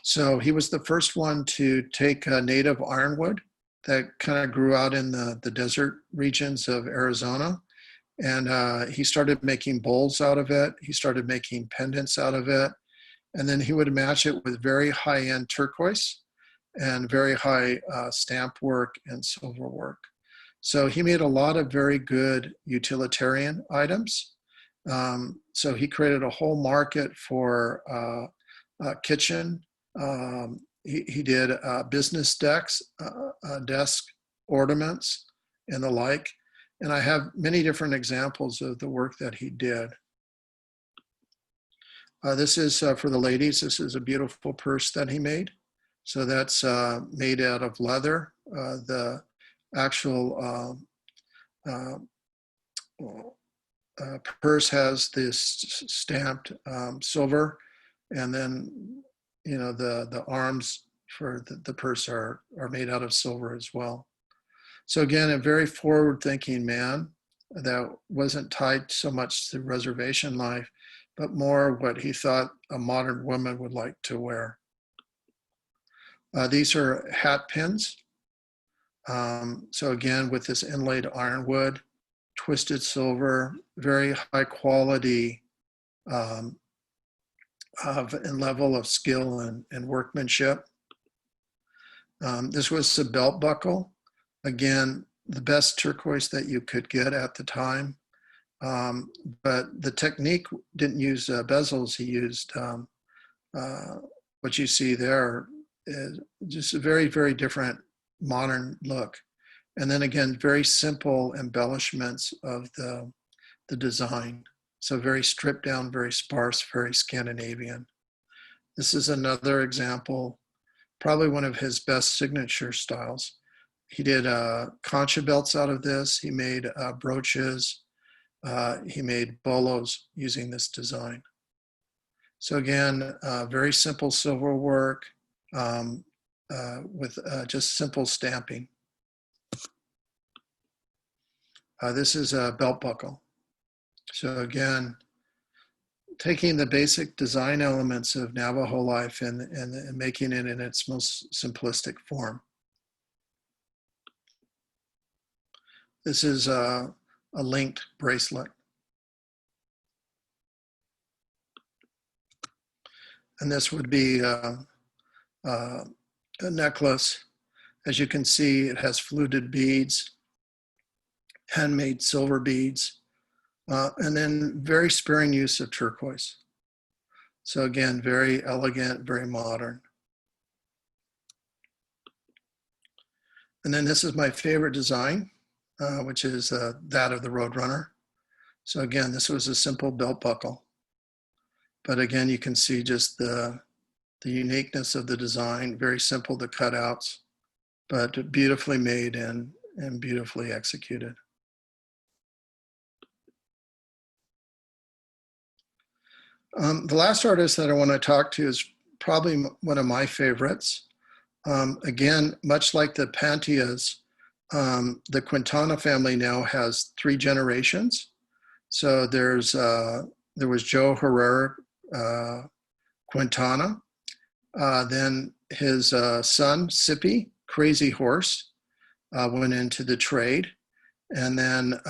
So he was the first one to take a native ironwood that kind of grew out in the desert regions of Arizona. And he started making bowls out of it. He started making pendants out of it. And then he would match it with very high-end turquoise and very high stamp work and silver work. So he made a lot of very good utilitarian items. So he created a whole market for kitchen. He did business decks, desk ornaments, and the like. And I have many different examples of the work that he did. This is for the ladies. This is a beautiful purse that he made. So that's made out of leather. The actual purse has this stamped silver, and then, you know, the arms for the purse are made out of silver as well. So again, a very forward-thinking man that wasn't tied so much to reservation life, but more what he thought a modern woman would like to wear. These are hat pins. So again, with this inlaid ironwood, twisted silver, very high quality and level of skill and workmanship. This was a belt buckle. Again, the best turquoise that you could get at the time. But the technique didn't use bezels. He used what you see there is just a very, very different modern look. And then again, very simple embellishments of the design. So very stripped down, very sparse, very Scandinavian. This is another example, probably one of his best signature styles. He did concha belts out of this. He made brooches. He made bolos using this design. So again, very simple silver work with just simple stamping. This is a belt buckle. So again, taking the basic design elements of Navajo life and making it in its most simplistic form. This is a linked bracelet. And this would be a necklace. As you can see, it has fluted beads. handmade silver beads, and then very sparing use of turquoise. So again, very elegant, very modern. And then this is my favorite design, which is that of the Roadrunner. So again, this was a simple belt buckle. But again, you can see just the uniqueness of the design, very simple to cutouts, but beautifully made and beautifully executed. The last artist that I want to talk to is probably one of my favorites. Again, much like the Pantias, the Quintana family now has 3 generations. So there was Joe Herrera Quintana, then his son, Sippy, Crazy Horse, went into the trade. And then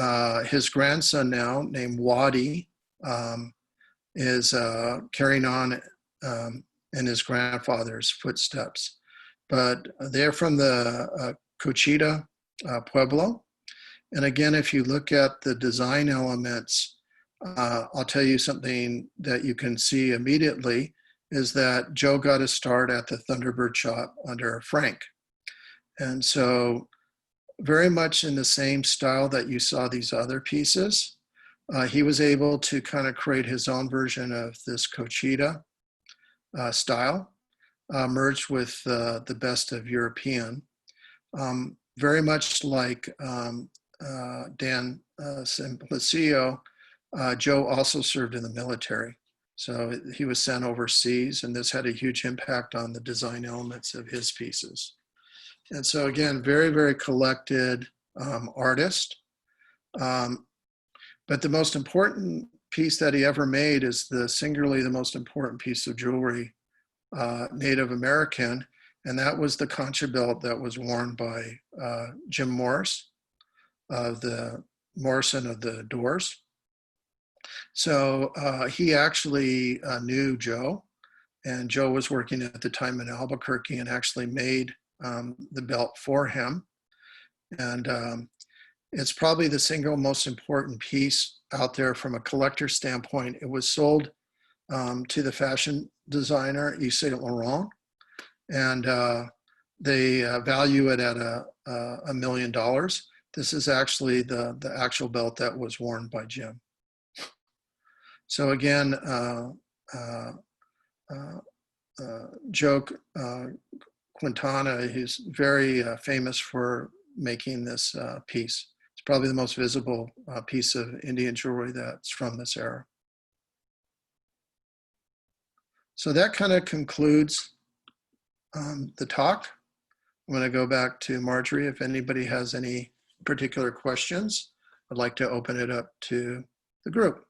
his grandson now, named Wadi, is carrying on in his grandfather's footsteps. But they're from the Cochiti, Pueblo. And again, if you look at the design elements, I'll tell you something that you can see immediately is that Joe got his start at the Thunderbird shop under Frank. And so very much in the same style that you saw these other pieces, he was able to kind of create his own version of this Cochiti style, merged with the best of European. Very much like Dan Simplicio, Joe also served in the military. So he was sent overseas, and this had a huge impact on the design elements of his pieces. And so again, very, very collected artist. But the most important piece that he ever made is singularly the most important piece of jewelry, Native American, and that was the concha belt that was worn by Jim Morris of the Morrison of the Doors. So he actually knew Joe, and Joe was working at the time in Albuquerque and actually made the belt for him. And it's probably the single most important piece out there from a collector standpoint. It was sold to the fashion designer Yves Saint Laurent, and they value it at $1 million. This is actually the actual belt that was worn by Jim. So again, Joe Quintana is very famous for making this piece. It's probably the most visible piece of Indian jewelry that's from this era. So that kind of concludes the talk. I'm going to go back to Marjorie. If anybody has any particular questions, I'd like to open it up to the group.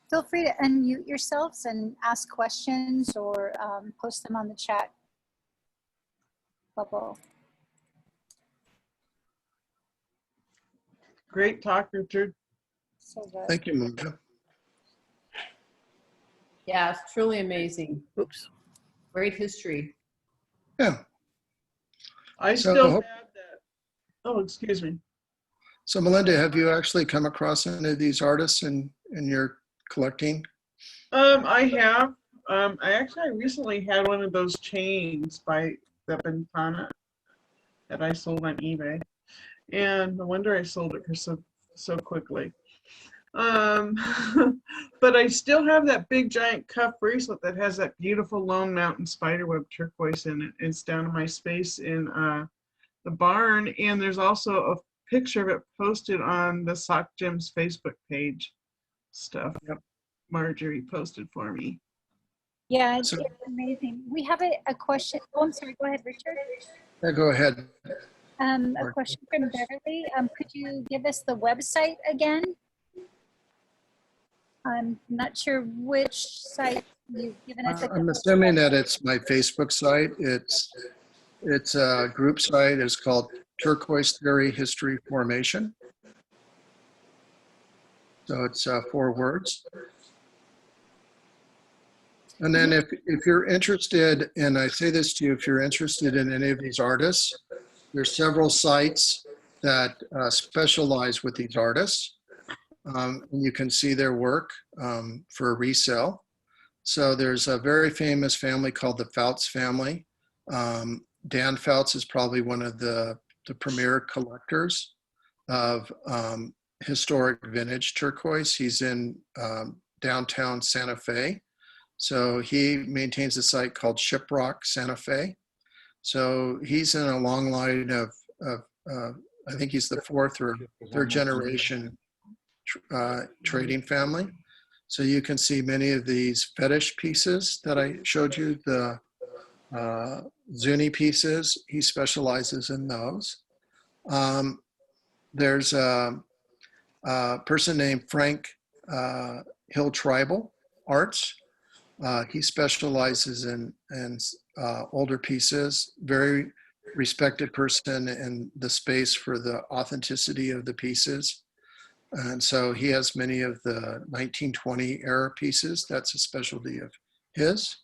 Feel free to unmute yourselves and ask questions or post them on the chat bubble. Great talk, Richard. So good. Thank you, Monica. Yeah, it's truly amazing. Oops. Great history. Yeah. I So still have that. Oh, excuse me. So Melinda, have you actually come across any of these artists in your collecting? I have. I recently had one of those chains by the Bentana that I sold on eBay, and no wonder I sold it for so quickly. But I still have that big giant cuff bracelet that has that beautiful Lone Mountain spiderweb turquoise in it. It's down in my space in the barn, and there's also a picture of it posted on the SOCGEMS Facebook page. Stuff. Yep. Marjorie posted for me. Yeah, it's amazing. We have a question. Oh, I'm sorry. Go ahead, Richard. Yeah, go ahead. A question from Beverly. Could you give us the website again? I'm not sure which site you've given us. I'm assuming that it's my Facebook site. It's a group site. It's called Turquoise Theory History Formation. So it's 4 words. And then if you're interested, and I say this to you, if you're interested in any of these artists, there's several sites that specialize with these artists. And you can see their work for resale. So there's a very famous family called the Fouts family. Dan Fouts is probably one of the premier collectors of historic vintage turquoise. He's in downtown Santa Fe. So he maintains a site called Shiprock Santa Fe. So he's in a long line of I think he's the fourth or third generation trading family. So you can see many of these fetish pieces that I showed you, the ZUNI pieces. He specializes in those. There's a person named Frank Hill Tribal Arts. He specializes in older pieces, very respected person in the space for the authenticity of the pieces. And so he has many of the 1920 era pieces. That's a specialty of his.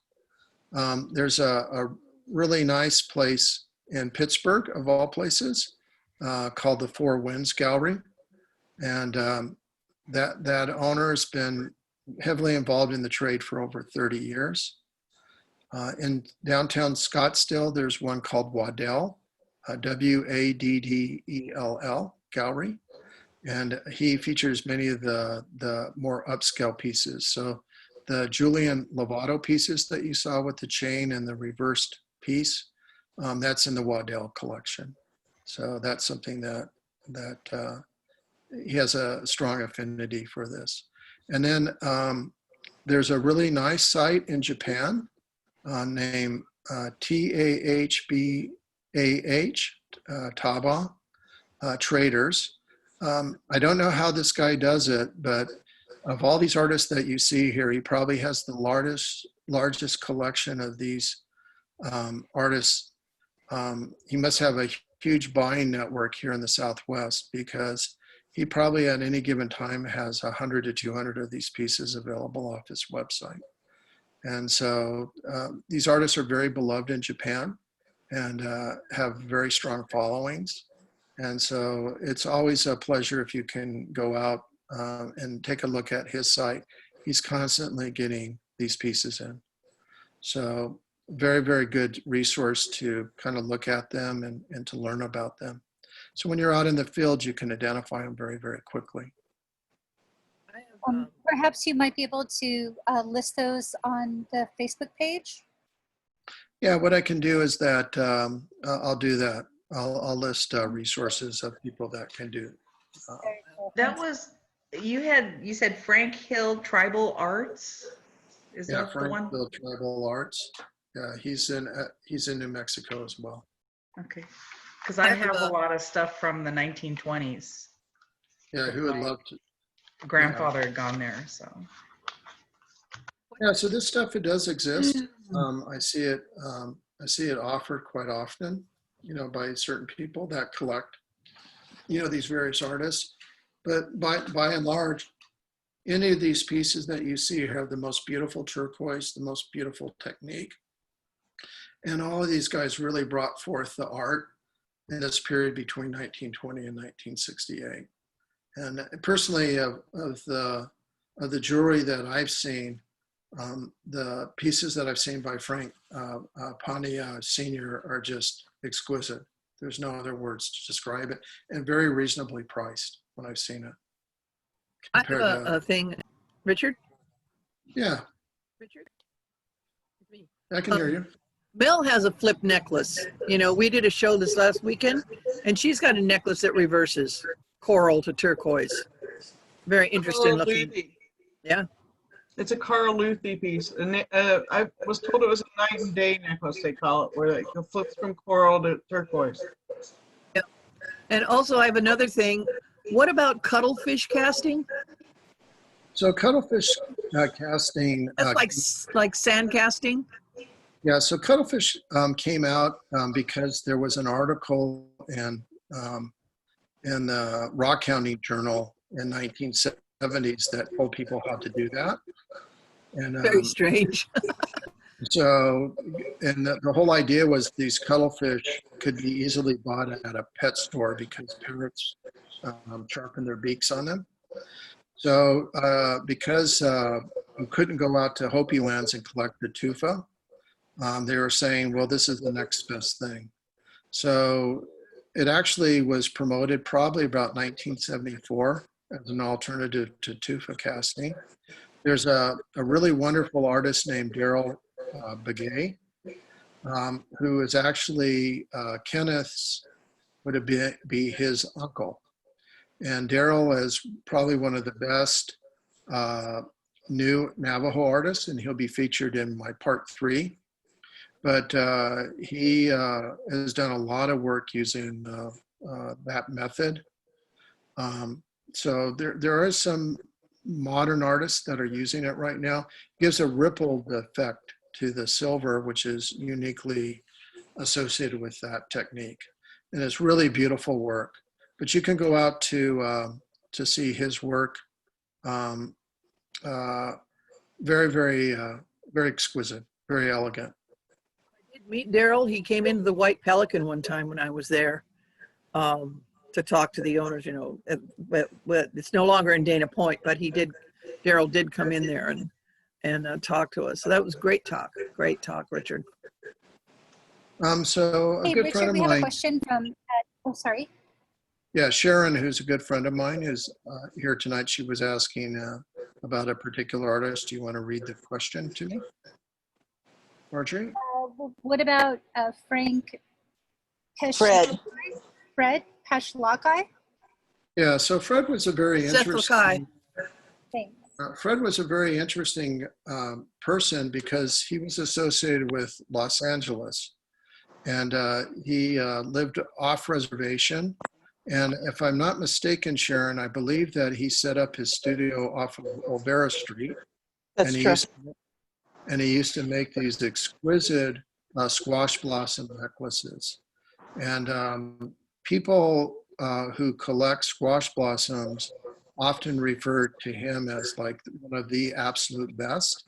There's a really nice place in Pittsburgh, of all places, called the Four Winds Gallery. And that owner has been heavily involved in the trade for over 30 years. In downtown Scottsdale, there's one called Waddell, Waddell Gallery. And he features many of the more upscale pieces. So the Julian LOVATO pieces that you saw with the chain and the reversed piece, that's in the Waddell collection. So that's something that he has a strong affinity for this. And then there's a really nice site in Japan named TAHBAH, TOBE Traders. I don't know how this guy does it, but of all these artists that you see here, he probably has the largest collection of these artists. He must have a huge buying network here in the Southwest, because he probably at any given time has 100 to 200 of these pieces available off his website. And so these artists are very beloved in Japan and have very strong followings. And so it's always a pleasure if you can go out and take a look at his site. He's constantly getting these pieces in. So very, very good resource to kind of look at them and to learn about them. So when you're out in the field, you can identify them very, very quickly. Perhaps you might be able to list those on the Facebook page. Yeah, what I can do is that I'll do that. I'll list resources of people that can do. Very cool. That was, you said Frank Hill Tribal Arts? Is Yeah, that the Frank one? Hill Tribal Arts. Yeah, he's in New Mexico as well. Okay. Because I have a lot of stuff from the 1920s. Yeah, who would love to? Grandfather had gone there, so. Yeah, so this stuff, it does exist. I see it offered quite often, by certain people that collect, these various artists. But by and large, any of these pieces that you see have the most beautiful turquoise, the most beautiful technique. And all of these guys really brought forth the art in this period between 1920 and 1968. And personally, of the jewelry that I've seen, the pieces that I've seen by Frank PATANIA Sr. are just exquisite. There's no other words to describe it, and very reasonably priced when I've seen it. I have a thing, Richard. Yeah, Richard, I can hear you. Mel has a flip necklace. We did a show this last weekend, and she's got a necklace that reverses coral to turquoise. Very interesting looking. Yeah. It's a Carl Luthi piece. And I was told it was a night and day necklace, they call it, where it flips from coral to turquoise. Yeah. And also I have another thing. What about cuttlefish casting? So cuttlefish casting. That's like sand casting? Yeah, so cuttlefish came out because there was an article in the Rock County Journal in 1970s that told people how to do that. And Very strange. So, and the whole idea was these cuttlefish could be easily bought at a pet store because parrots sharpen their beaks on them. So, because we couldn't go out to Hopi lands and collect the tufa, they were saying, well, this is the next best thing. So it actually was promoted probably about 1974 as an alternative to tufa casting. There's a really wonderful artist named Daryl BEGAY, who is actually Kenneth's, would be his uncle. And Daryl is probably one of the best new Navajo artists, and he'll be featured in my part 3. But he has done a lot of work using that method. So there are some modern artists that are using it right now. It gives a rippled effect to the silver, which is uniquely associated with that technique. And it's really beautiful work. But you can go out to see his work. Very, very exquisite, very elegant. I did meet Daryl. He came into the White Pelican one time when I was there to talk to the owners, you know, but it's no longer in Dana Point, but Daryl did come in there and talk to us. So that was great talk, Richard. So a Hey, good Richard, friend of we have a mine, question from, oh, sorry. yeah, Sharon, who's a good friend of mine, is here tonight. She was asking about a particular artist. Do you want to read the question to me, Marjorie? What about Frank Fred. Fred Pashlakai? Yeah, so Fred was a very interesting. Thanks. Fred was a very interesting person because he was associated with Los Angeles, and he lived off reservation. And if I'm not mistaken, Sharon, I believe that he set up his studio off of Olvera Street. That's and true. He used to make these exquisite squash blossom necklaces. And people who collect squash blossoms often refer to him as like one of the absolute best.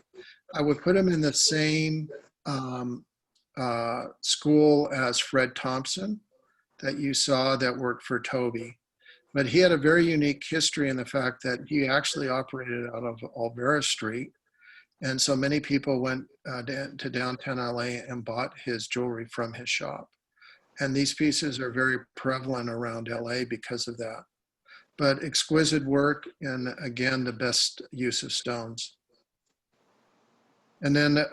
I would put him in the same school as Fred Thompson that you saw that worked for TOBE. But he had a very unique history in the fact that he actually operated out of Olvera Street. And so many people went to downtown LA and bought his jewelry from his shop. And these pieces are very prevalent around LA because of that. But exquisite work, and again, the best use of stones. And then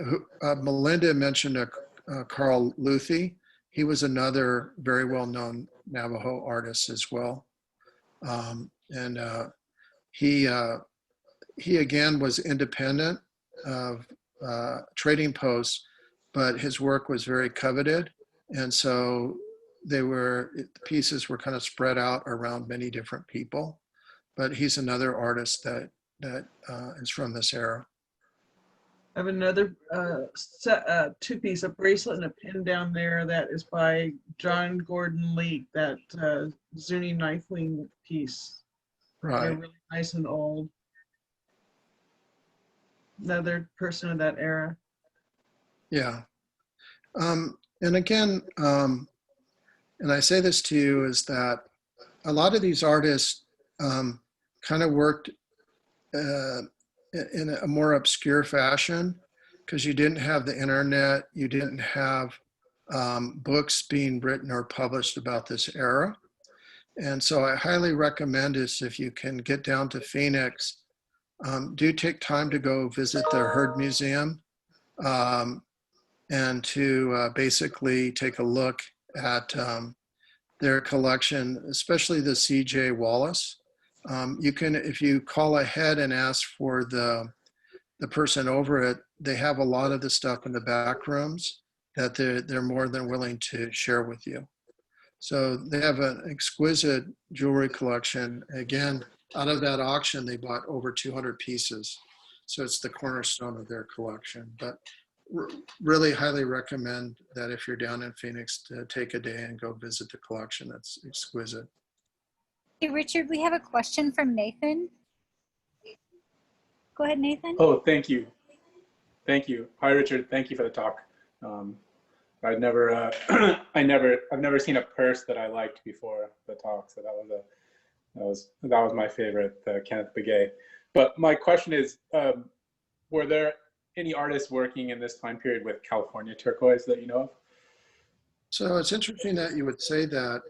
Melinda mentioned Carl Luthi. He was another very well-known Navajo artist as well. He again was independent of trading posts, but his work was very coveted. And so the pieces were kind of spread out around many different people. But he's another artist that is from this era. I have another two-piece, a bracelet and a pin down there that is by John Gordon Leake, that ZUNI knifewing piece. Right. They're really nice and old. Another person of that era. Yeah. And again, and I say this to you, is that a lot of these artists kind of worked in a more obscure fashion because you didn't have the internet, you didn't have books being written or published about this era. And so I highly recommend is if you can get down to Phoenix, do take time to go visit the Heard Museum and to basically take a look at their collection, especially the C.J. Wallace. You can, if you call ahead and ask for the person over it, they have a lot of the stuff in the back rooms that they're more than willing to share with you. So they have an exquisite jewelry collection. Again, out of that auction, they bought over 200 pieces. So it's the cornerstone of their collection. But really highly recommend that if you're down in Phoenix to take a day and go visit the collection. That's exquisite. Hey, Richard, we have a question from Nathan. Go ahead, Nathan. Oh, thank you. Thank you. Hi, Richard. Thank you for the talk. I've never, I've never seen a purse that I liked before the talk. So that was my favorite, Kenneth BEGAY. But my question is, were there any artists working in this time period with California turquoise that you know of? So it's interesting that you would say that.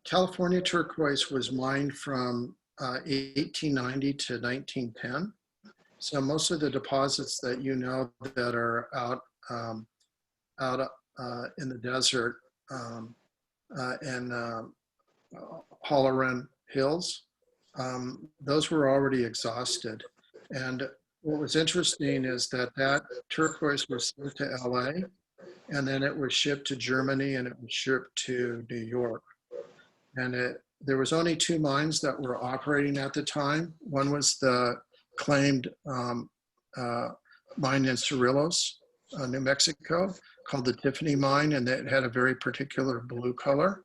California turquoise was mined from 1890 to 1910. So most of the deposits that you know that are out in the desert and Holloran Hills, those were already exhausted. And what was interesting is that turquoise was sent to LA, and then it was shipped to Germany, and it was shipped to New York. And there was only 2 mines that were operating at the time. One was the claimed mine in Cerrillos, New Mexico, called the Tiffany Mine, and it had a very particular blue color.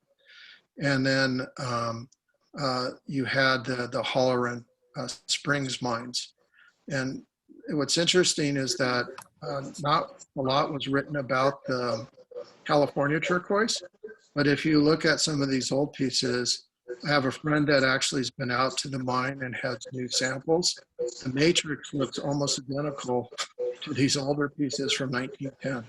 And then you had the Holloran Springs mines. And what's interesting is that not a lot was written about the California turquoise, but if you look at some of these old pieces, I have a friend that actually has been out to the mine and has new samples. The matrix looks almost identical to these older pieces from 1910.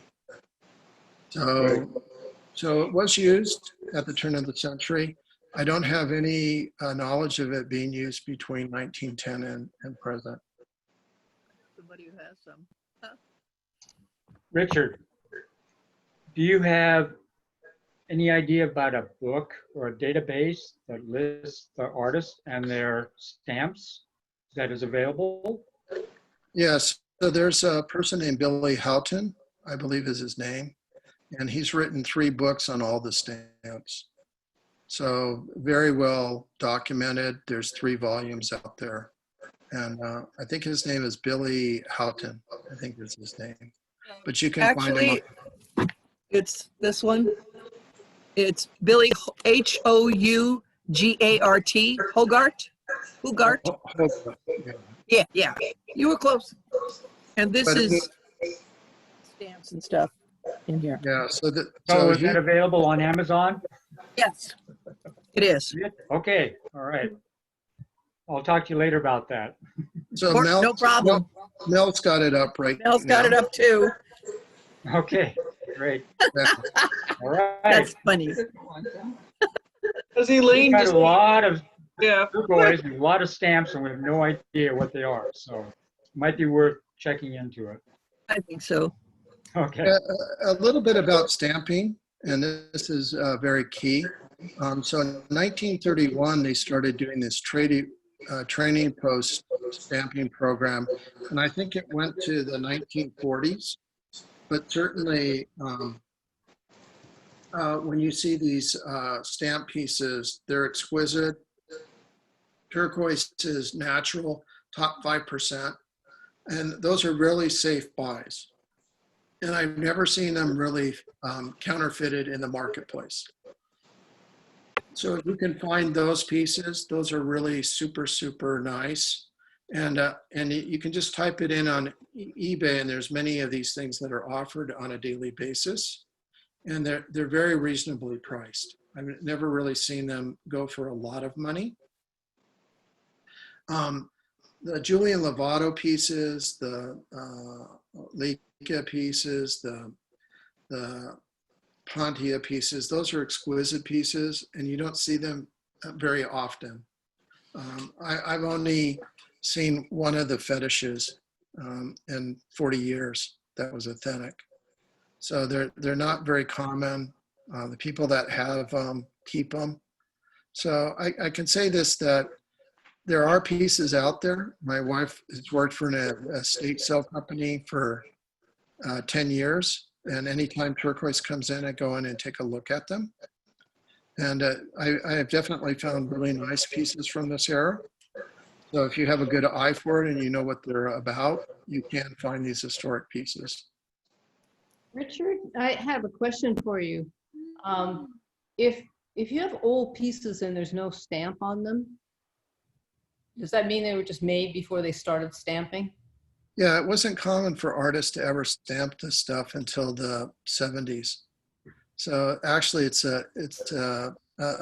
So it was used at the turn of the century. I don't have any knowledge of it being used between 1910 and present. Somebody who has some. Richard, do you have any idea about a book or a database that lists the artists and their stamps that is available? Yes, so there's a person named Billy Houghton, I believe is his name, and he's written 3 books on all the stamps. So very well documented. There's 3 volumes out there. And I think his name is Billy Houghton, I think is his name. But you can find him. It's this one. It's Billy H-O-U-G-A-R-T, Hogart. Yeah. You were close. And this is stamps and stuff in here. Yeah, So is that available on Amazon? Yes, it is. Okay, all right. I'll talk to you later about that. So no problem. Mel's got it up right now. Mel's got it up too. Okay, great. Yeah. All right. That's funny. Because Elaine We've got just a lot of yeah. turquoise and a lot of stamps, and we have no idea what they are. So it might be worth checking into it. I think so. Okay. A little bit about stamping, and this is very key. So in 1931, they started doing this training post stamping program, and I think it went to the 1940s. But certainly, when you see these stamp pieces, they're exquisite. Turquoise is natural, top 5%, and those are really safe buys. And I've never seen them really counterfeited in the marketplace. So if you can find those pieces, those are really super, super nice. And you can just type it in on eBay, and there's many of these things that are offered on a daily basis. And they're very reasonably priced. I've never really seen them go for a lot of money. The Julian LOVATO pieces, the Leica pieces, the Pontia pieces, those are exquisite pieces, and you don't see them very often. I've only seen one of the fetishes in 40 years that was authentic. So they're not very common. The people that have them keep them. So I can say this, that there are pieces out there. My wife has worked for an estate sale company for 10 years. And anytime turquoise comes in, I go in and take a look at them. And I have definitely found really nice pieces from this era. So if you have a good eye for it and you know what they're about, you can find these historic pieces. Richard, I have a question for you. If you have old pieces and there's no stamp on them, does that mean they were just made before they started stamping? Yeah, it wasn't common for artists to ever stamp this stuff until the 70s. So actually, it's a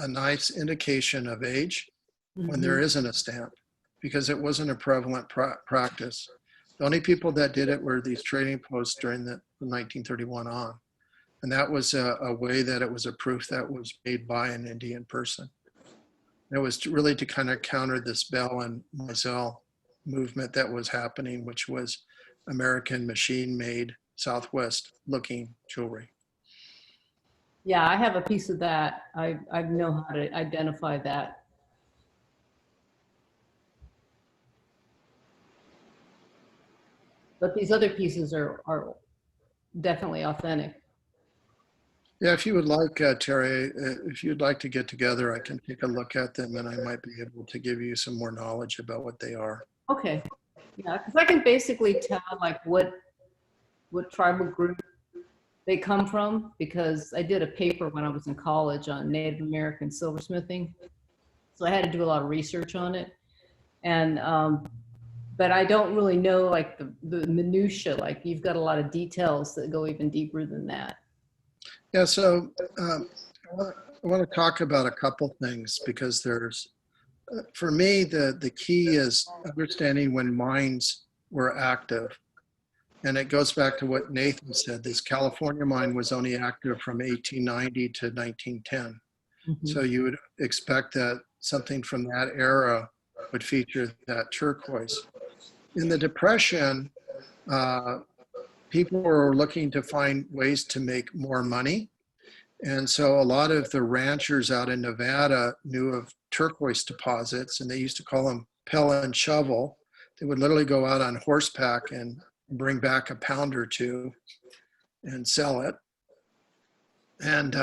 nice indication of age when there isn't a stamp, because it wasn't a prevalent practice. The only people that did it were these trading posts during the 1931 on. And that was a way that it was a proof that was made by an Indian person. And it was really to kind of counter this Bell and Mizell movement that was happening, which was American machine-made, Southwest-looking jewelry. Yeah, I have a piece of that. I know how to identify that. But these other pieces are definitely authentic. Yeah, if you would like, Terry, if you'd like to get together, I can take a look at them and I might be able to give you some more knowledge about what they are. Okay. Yeah, because I can basically tell like what tribal group they come from, because I did a paper when I was in college on Native American silversmithing. So I had to do a lot of research on it. And, but I don't really know like the minutia, like you've got a lot of details that go even deeper than that. Yeah, so I want to talk about a couple things, because there's, for me, the key is understanding when mines were active. And it goes back to what Nathan said. This California mine was only active from 1890 to 1910. So you would expect that something from that era would feature that turquoise. In the Depression, people were looking to find ways to make more money. And so a lot of the ranchers out in Nevada knew of turquoise deposits, and they used to call them pill and shovel. They would literally go out on horseback and bring back a pound or two and sell it. And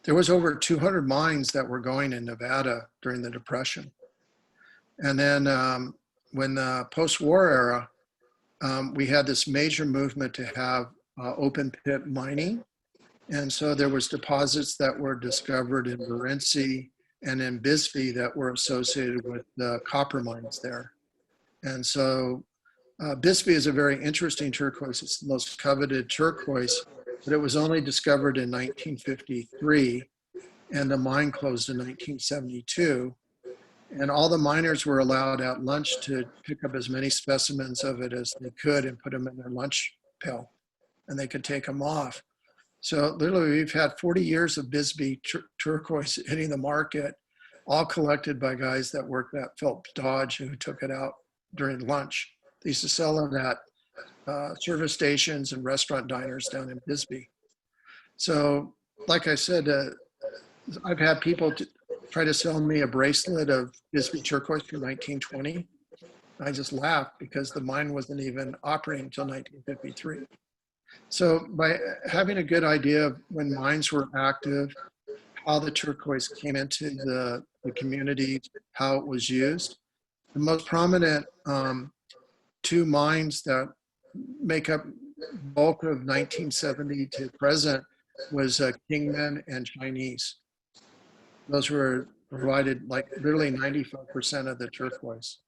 there was over 200 mines that were going in Nevada during the Depression. And then when the post-war era, we had this major movement to have open pit mining. And so there was deposits that were discovered in Morenci and in Bisbee that were associated with the copper mines there. And so Bisbee is a very interesting turquoise. It's the most coveted turquoise, but it was only discovered in 1953, and the mine closed in 1972. And all the miners were allowed at lunch to pick up as many specimens of it as they could and put them in their lunch pail, and they could take them off. So literally, we've had 40 years of Bisbee turquoise hitting the market, all collected by guys that worked at Phelps Dodge who took it out during lunch. They used to sell them at service stations and restaurant diners down in Bisbee. So like I said, I've had people try to sell me a bracelet of Bisbee turquoise from 1920. I just laughed because the mine wasn't even operating until 1953. So by having a good idea of when mines were active, how the turquoise came into the community, how it was used, the most prominent two mines that make up bulk of 1970 to present was Kingman and Chinese. Those were provided like literally 95% of the turquoise.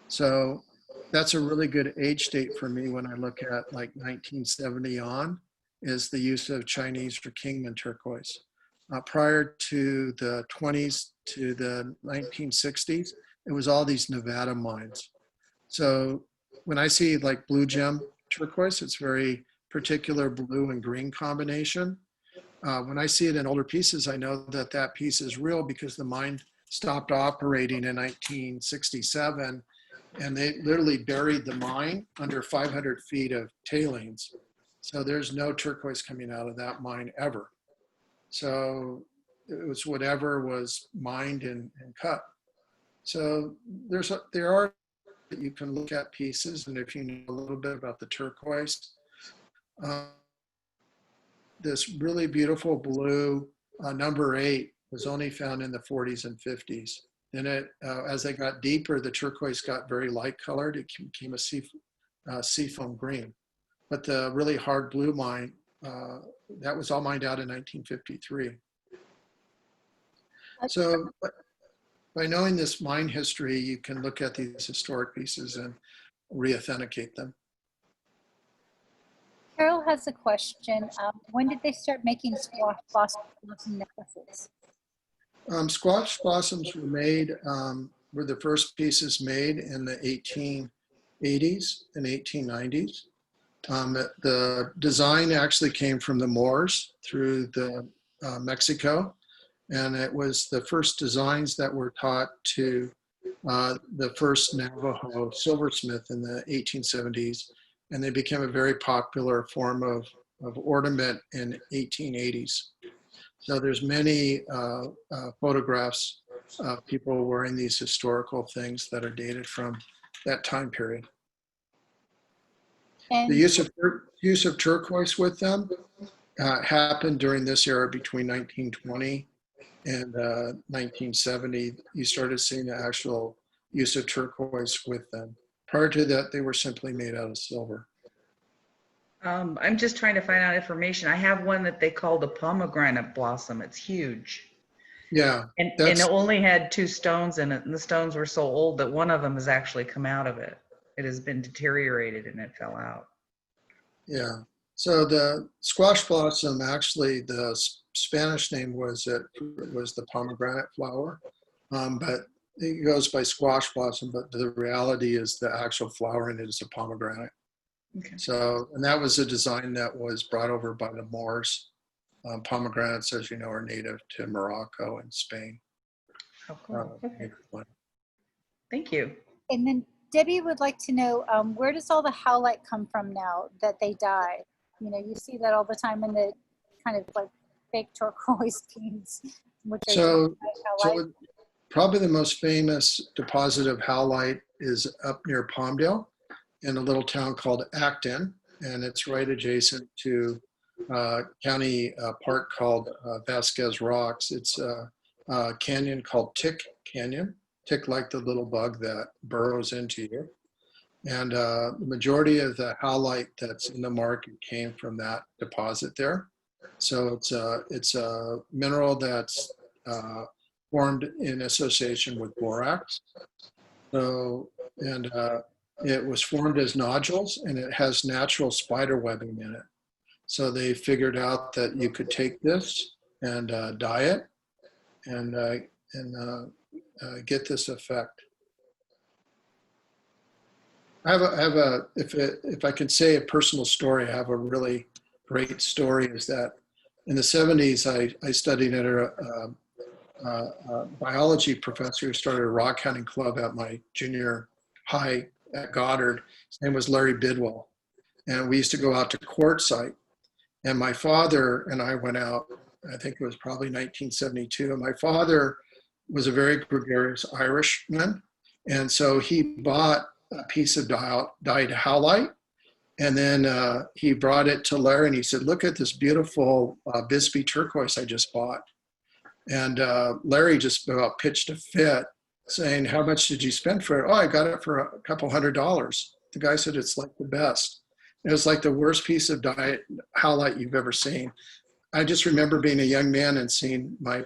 So that's a really good age date for me when I look at like 1970 on, is the use of Chinese or Kingman turquoise. Prior to the 20s to the 1960s, it was all these Nevada mines. So when I see like blue gem turquoise, it's very particular blue and green combination. When I see it in older pieces, I know that that piece is real because the mine stopped operating in 1967, and they literally buried the mine under 500 feet of tailings. So there's no turquoise coming out of that mine ever. So it was whatever was mined and cut. So there are, you can look at pieces, and if you know a little bit about the turquoise, this really beautiful blue number 8 was only found in the 40s and 50s. Then as they got deeper, the turquoise got very light colored. It became a seafoam green. But the really hard blue mine, that was all mined out in 1953. So by knowing this mine history, you can look at these historic pieces. And re-authenticate them. Carol has a question. When did they start making squash blossom necklaces? Squash blossoms were made, were the first pieces made in the 1880s and 1890s. The design actually came from the Moors through the Mexico, and it was the first designs that were taught to the first Navajo silversmith in the 1870s, and they became a very popular form of ornament in 1880s. So there's many photographs of people wearing these historical things that are dated from that time period. And The use of turquoise with them happened during this era between 1920 and 1970. You started seeing the actual use of turquoise with them. Prior to that, they were simply made out of silver. I'm just trying to find out information. I have one that they call the pomegranate blossom. It's huge. Yeah, And it only had 2 stones in it, and the stones were so old that one of them has actually come out of it. It has been deteriorated and it fell out. yeah. So the squash blossom, actually, the Spanish name was the pomegranate flower, but it goes by squash blossom. But the reality is the actual flower in it is a pomegranate. Okay. So, and that was a design that was brought over by the Moors. Pomegranates, as you know, are native to Morocco and Spain. Oh, cool. Okay. Native. Thank you. And then Debbie would like to know, where does all the howlite come from now that they dye? You know, you see that all the time in the kind of like fake turquoise beads, which are So howlite. probably the most famous deposit of howlite is up near Palmdale in a little town called Acton, and it's right adjacent to county park called Vasquez Rocks. It's a canyon called Tick Canyon, tick like the little bug that burrows into you. And the majority of the howlite that's in the market came from that deposit there. So it's a mineral that's formed in association with borax. So, and it was formed as nodules, and it has natural spider webbing in it. So they figured out that you could take this and dye it and get this effect. If I can say a personal story, I have a really great story. Is that in the 70s, I studied under a biology professor who started a rock hunting club at my junior high at Goddard. His name was Larry Bidwell. And we used to go out to Quartzsite. And my father and I went out, I think it was probably 1972. And my father was a very gregarious Irishman. And so he bought a piece of dyed howlite. And then he brought it to Larry and he said, look at this beautiful Bisbee turquoise I just bought. And Larry just about pitched a fit saying, how much did you spend for it? Oh, I got it for a couple $100. The guy said, it's like the best. It was like the worst piece of dyed howlite you've ever seen. I just remember being a young man and seeing my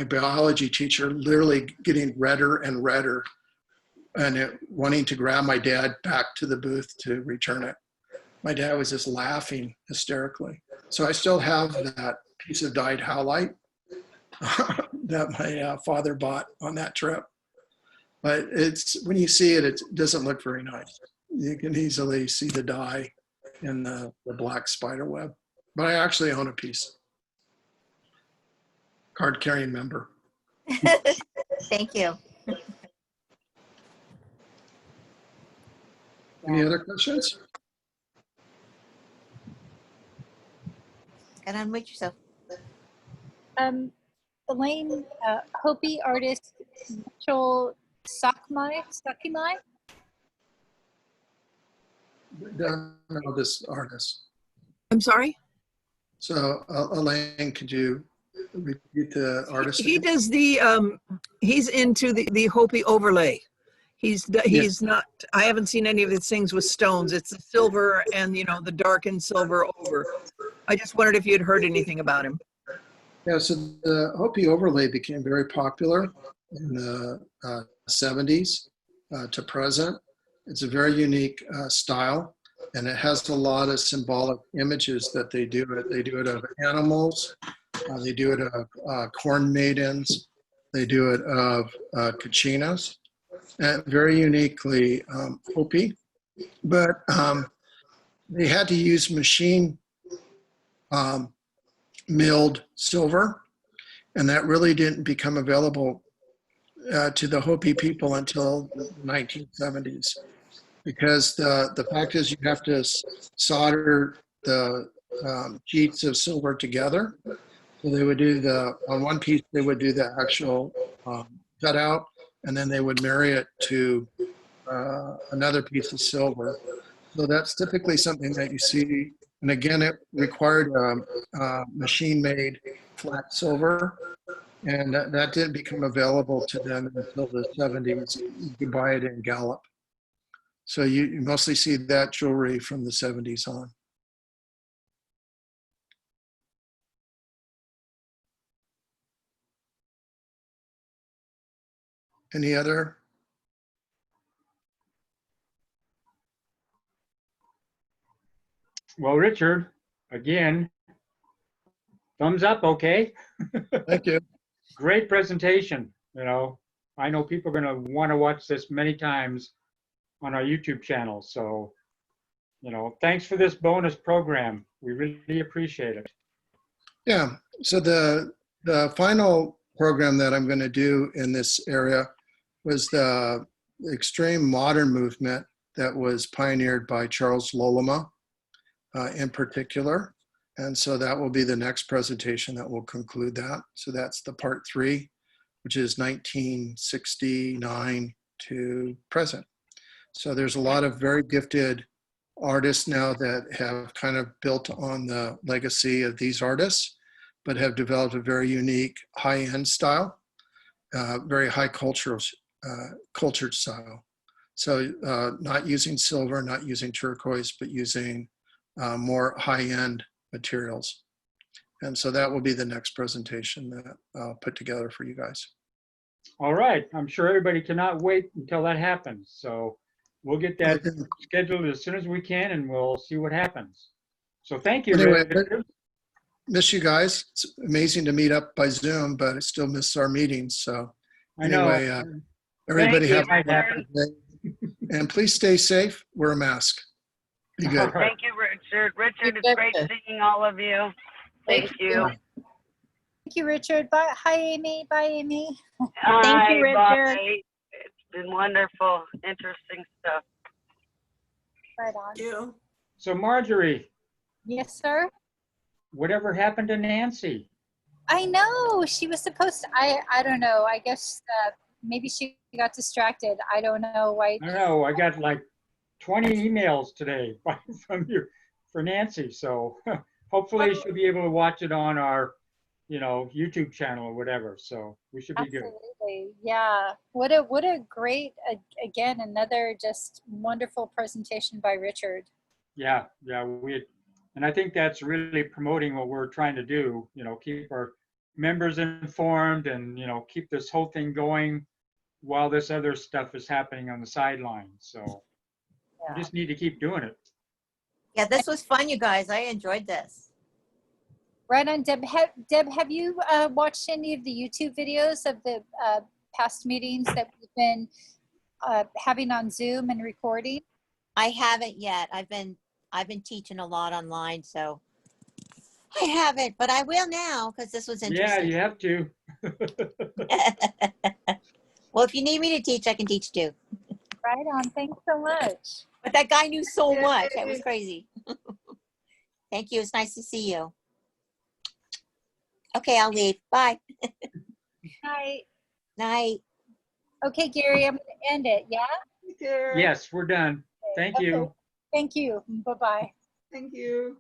biology teacher literally getting redder and redder and wanting to grab my dad back to the booth to return it. My dad was just laughing hysterically. So I still have that piece of dyed howlite that my father bought on that trip. But it's when you see it, it doesn't look very nice. You can easily see the dye in the black spider web. But I actually own a piece. Card carrying member. Thank you. Any other questions? And unmute yourself. Elaine, HOPI artist Mitchell Sakimai. Don't know this artist. I'm sorry? So Elaine, could you repeat the artist? He does the, he's into the HOPI overlay. He's not, I haven't seen any of his things with stones. It's the silver and, you know, the darkened silver over. I just wondered if you had heard anything about him. Yeah, so the HOPI overlay became very popular in the 70s to present. It's a very unique style, and it has a lot of symbolic images that they do it. They do it of animals, they do it of corn maidens, they do it of kachinas, and very uniquely HOPI. But they had to use machine milled silver, and that really didn't become available to the Hopi people until the 1970s, because the fact is you have to solder the sheets of silver together. So they would do on one piece, they would do the actual cutout, and then they would marry it to another piece of silver. So that's typically something that you see. And again, it required machine-made flat silver. And that didn't become available to them until the 70s. You could buy it in Gallup. So you mostly see that jewelry from the 70s on. Any other? Well, Richard, again, thumbs up, okay? Thank you. Great presentation. You know, I know people are going to want to watch this many times on our YouTube channel. So, you know, thanks for this bonus program. We really appreciate it. Yeah. So the final program that I'm going to do in this area was the extreme modern movement that was pioneered by Charles Lolema in particular. And so that will be the next presentation that will conclude that. So that's the part 3, which is 1969 to present. So there's a lot of very gifted artists now that have kind of built on the legacy of these artists, but have developed a very unique high-end style, very high cultured style. So not using silver, not using turquoise, but using more high-end materials. And so that will be the next presentation that I'll put together for you guys. All right. I'm sure everybody cannot wait until that happens. So we'll get that scheduled as soon as we can, and we'll see what happens. So thank you, Anyway, Richard. Miss you guys. It's amazing to meet up by Zoom, but I still miss our meetings. So I know. anyway, everybody Thank have you. a wonderful day. And please stay safe. Wear a mask. Be good. All right. Thank you, Richard. Richard, it's great seeing all of you. Thank you. Thank you, Richard. Bye. Hi, Amy. Bye, Amy. Thank you, Richard. Bye. It's been wonderful, interesting stuff. Right on. So Marjorie, Yes, sir. whatever happened to Nancy? I know she was supposed to, I don't know. I guess maybe she got distracted. I don't know why. I don't know. I got like 20 emails today from you for Nancy. So hopefully she'll be able to watch it on our, you know, YouTube channel or whatever. So we should be good. Absolutely. Yeah. What a great, again, another just wonderful presentation by Richard. Yeah, and I think that's really promoting what we're trying to do, you know, keep our members informed and, you know, keep this whole thing going while this other stuff is happening on the sidelines. So Yeah. we just need to keep doing it. Yeah, this was fun, you guys. I enjoyed this. Right on, Deb. Deb, have you watched any of the YouTube videos of the past meetings that we've been having on Zoom and recording? I haven't yet. I've been teaching a lot online, so I haven't, but I will now because this was Yeah, interesting. you have to. Well, if you need me to teach, I can teach too. Right on. Thanks so much. But that guy knew so much. That was crazy. Thank you. It's nice to see you. Okay, I'll leave. Bye. Night. Night. Okay, Gary, I'm going to end it. Yeah? Yes, we're done. Thank you. Okay. Thank you. Bye-bye. Thank you.